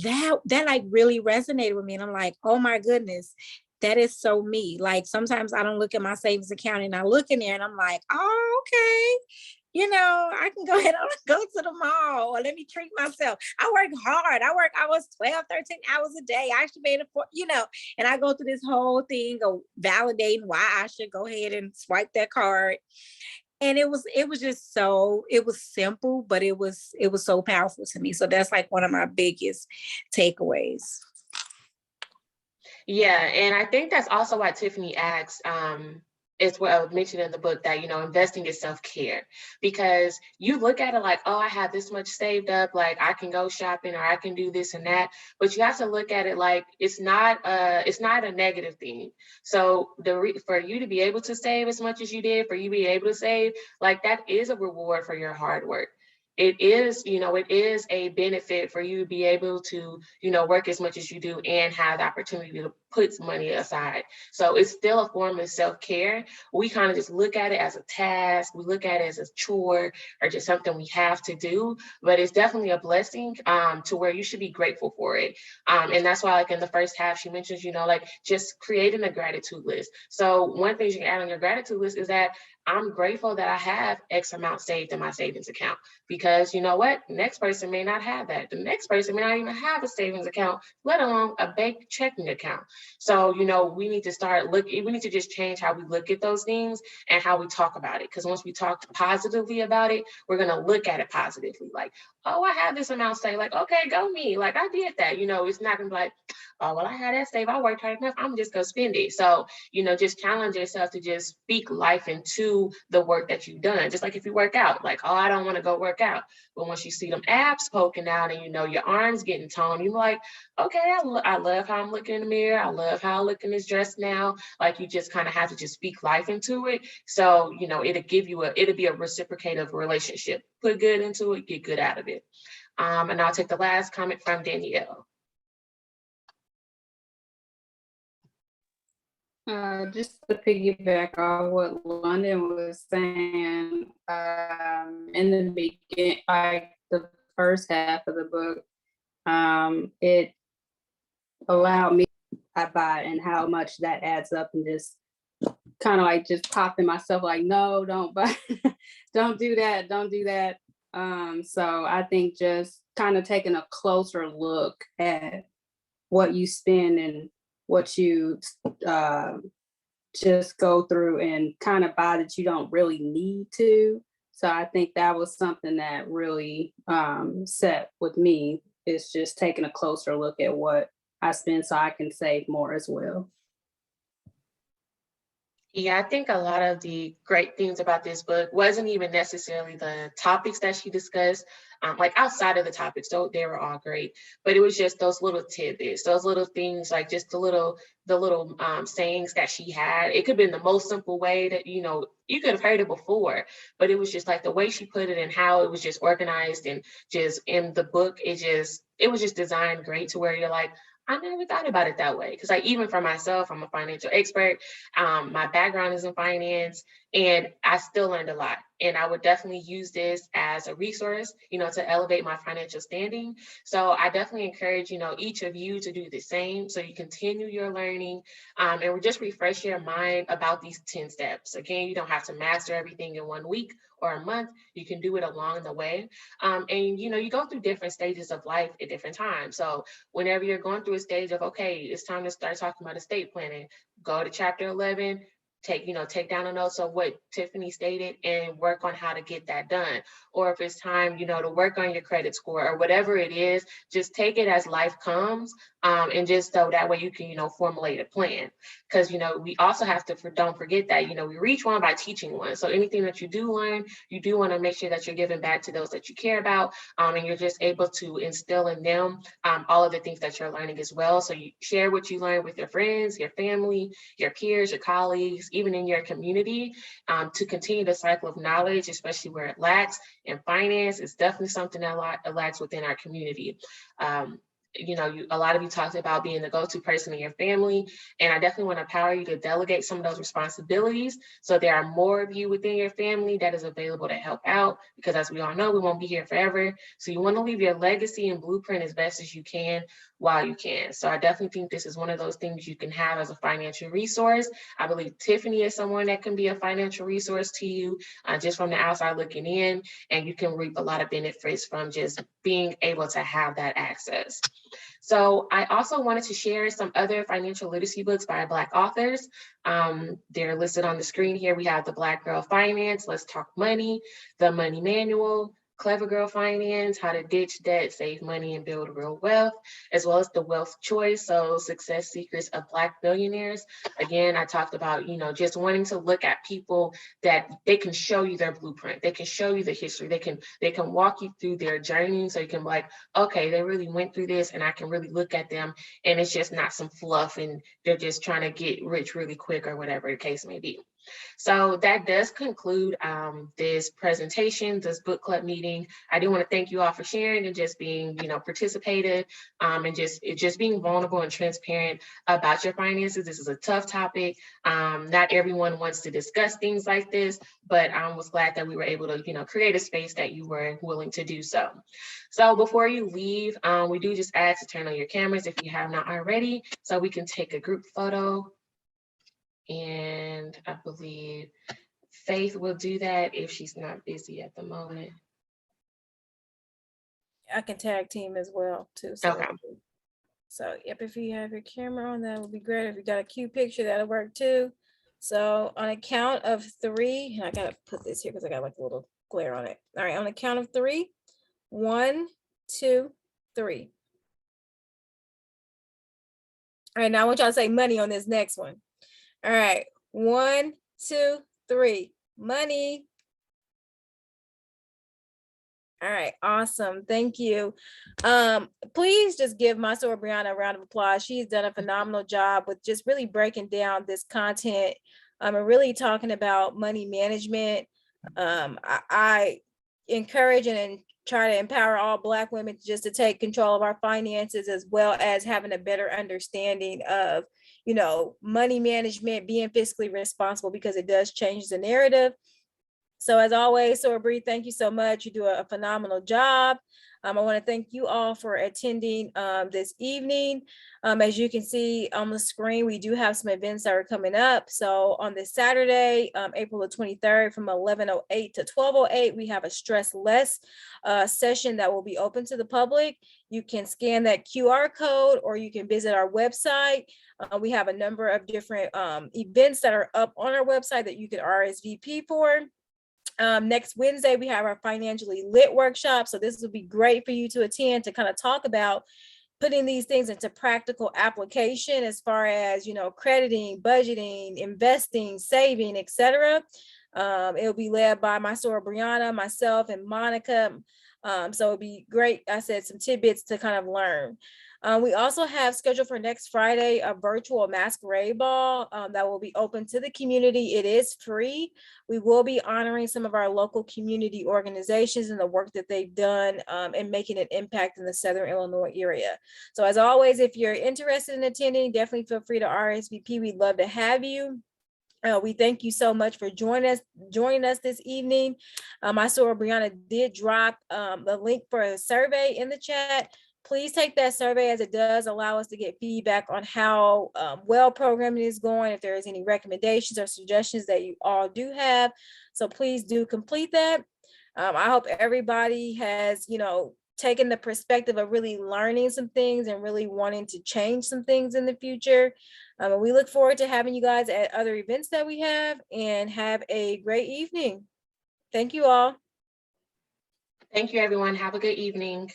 that like really resonated with me. And I'm like, oh my goodness, that is so me. Like sometimes I don't look at my savings account and I look in there and I'm like, oh, okay. I can go ahead and go to the mall or let me treat myself. I work hard. I was 12, 13 hours a day. I actually made it for, and I go through this whole thing of validating why I should go ahead and swipe that card. And it was just so, it was simple, but it was so powerful to me. So that's like one of my biggest takeaways. Yeah, and I think that's also why Tiffany asks, is what I mentioned in the book, that, investing is self-care, because you look at it like, oh, I have this much saved up, like I can go shopping or I can do this and that, but you have to look at it like it's not a negative thing. So for you to be able to save as much as you did, for you to be able to save, like that is a reward for your hard work. It is a benefit for you to be able to, work as much as you do and have the opportunity to put money aside. So it's still a form of self-care. We kind of just look at it as a task. We look at it as a chore or just something we have to do, but it's definitely a blessing to where you should be grateful for it. And that's why, like in the first half, she mentions, like just creating a gratitude list. So one thing you can add on your gratitude list is that I'm grateful that I have X amount saved in my savings account, because you know what? Next person may not have that. The next person may not even have a savings account, let alone a bank checking account. So, we need to we need to just change how we look at those things and how we talk about it. Because once we talk positively about it, we're going to look at it positively. Like, oh, I have this amount saved. Like, okay, go me. Like, I did that. It's not going to be like, oh, well, I had that saved. I worked hard enough. I'm just going to spend it. So, just challenge yourself to just speak life into the work that you've done. Just like if you work out, like, oh, I don't want to go work out. But once you see them abs poking out and your arms getting toned, you're like, okay, I love how I'm looking in the mirror. I love how I look in this dress now. Like, you just kind of have to just speak life into it. So, it'll be a reciprocative relationship. Put good into it, get good out of it. And I'll take the last comment from Danielle. Just to piggyback off what London was saying, in the beginning, like the first half of the book, it allowed me to buy and how much that adds up, and just kind of like just popping myself like, no, don't buy, don't do that. So I think just kind of taking a closer look at what you spend and what you just go through and kind of buy that you don't really need to. So I think that was something that really set with me, is just taking a closer look at what I spend so I can save more as well. Yeah, I think a lot of the great things about this book wasn't even necessarily the topics that she discussed, like outside of the topics, so they were all great, but it was just those little tidbits, those little things, like just the little sayings that she had. It could have been the most simple way that, you could have heard it before, but it was just like the way she put it and how it was just organized and just in the book, it was just designed great to where you're like, I never thought about it that way. Because like, even for myself, I'm a financial expert. My background is in finance, and I still learned a lot. And I would definitely use this as a resource, to elevate my financial standing. So I definitely encourage, each of you to do the same. So you continue your learning, and just refresh your mind about these 10 steps. Again, you don't have to master everything in 1 week or a month. You can do it along the way. And you go through different stages of life at different times. So whenever you're going through a stage of, okay, it's time to start talking about estate planning, go to chapter 11, take down a notes of what Tiffany stated and work on how to get that done. Or if it's time, to work on your credit score or whatever it is, just take it as life comes. And just so that way you can, formulate a plan. Because, we also have to, don't forget that, we reach one by teaching one. So anything that you do learn, you do want to make sure that you're giving back to those that you care about. And you're just able to instill in them all of the things that you're learning as well. So you share what you learn with your friends, your family, your peers, your colleagues, even in your community, to continue the cycle of knowledge, especially where it lacks. In finance, it's definitely something that lacks within our community. A lot of you talked about being the go-to person in your family, and I definitely want to empower you to delegate some of those responsibilities so there are more of you within your family that is available to help out, because as we all know, we won't be here forever. So you want to leave your legacy and blueprint as best as you can while you can. So I definitely think this is one of those things you can have as a financial resource. I believe Tiffany is someone that can be a financial resource to you, just from the outside looking in, and you can reap a lot of benefits from just being able to have that access. So I also wanted to share some other financial literacy books by Black authors. They're listed on the screen here. We have The Black Girl Finance, Let's Talk Money, The Money Manual, Clever Girl Finance, How to Ditch Debt, Save Money, and Build Real Wealth, as well as The Wealth Choice, so Success Secrets of Black Billionaires. Again, I talked about, just wanting to look at people that they can show you their blueprint. They can show you the history. They can walk you through their journey, so you can be like, okay, they really went through this, and I can really look at them, and it's just not some fluff, and they're just trying to get rich really quick or whatever the case may be. So that does conclude this presentation, this book club meeting. I do want to thank you all for sharing and just being, participative, and just being vulnerable and transparent about your finances. This is a tough topic. Not everyone wants to discuss things like this, but I was glad that we were able to, create a space that you were willing to do so. So before you leave, we do just ask to turn on your cameras if you have not already, so we can take a group photo. And I believe Faith will do that if she's not busy at the moment. I can tag team as well too. Okay. So yep, if you have your camera on, that would be great. If you got a cute picture, that'll work too. So on a count of 3, and I gotta put this here because I got like a little glare on it. All right, on a count of 3, 1, 2, 3. All right, now I want y'all to say money on this next one. All right, 1, 2, 3, money. All right, awesome. Thank you. Please just give my soror Brianna a round of applause. She's done a phenomenal job with just really breaking down this content and really talking about money management. I encourage and try to empower all Black women just to take control of our finances, as well as having a better understanding of, you know, money management, being fiscally responsible, because it does change the narrative. So as always, soror Bree, thank you so much. You do a phenomenal job. I want to thank you all for attending this evening. As you can see on the screen, we do have some events that are coming up. So on this Saturday, April the 23rd, from 11:08 to 12:08, we have a stress less session that will be open to the public. You can scan that QR code, or you can visit our website. We have a number of different events that are up on our website that you can RSVP for. Next Wednesday, we have our financially lit workshop. So this will be great for you to attend, to kind of talk about putting these things into practical application, as far as, you know, crediting, budgeting, investing, saving, etc. It'll be led by my soror Brianna, myself, and Monica. So it'll be great. I said some tidbits to kind of learn. We also have scheduled for next Friday a virtual masquerade ball that will be open to the community. It is free. We will be honoring some of our local community organizations and the work that they've done and making an impact in the Southern Illinois area. So as always, if you're interested in attending, definitely feel free to RSVP. We'd love to have you. We thank you so much for joining us this evening. My soror Brianna did drop the link for a survey in the chat. Please take that survey, as it does allow us to get feedback on how well programming is going, if there is any recommendations or suggestions that you all do have. So please do complete that. I hope everybody has, you know, taken the perspective of really learning some things and really wanting to change some things in the future. We look forward to having you guys at other events that we have, and have a great evening. Thank you all. Thank you, everyone. Have a good evening.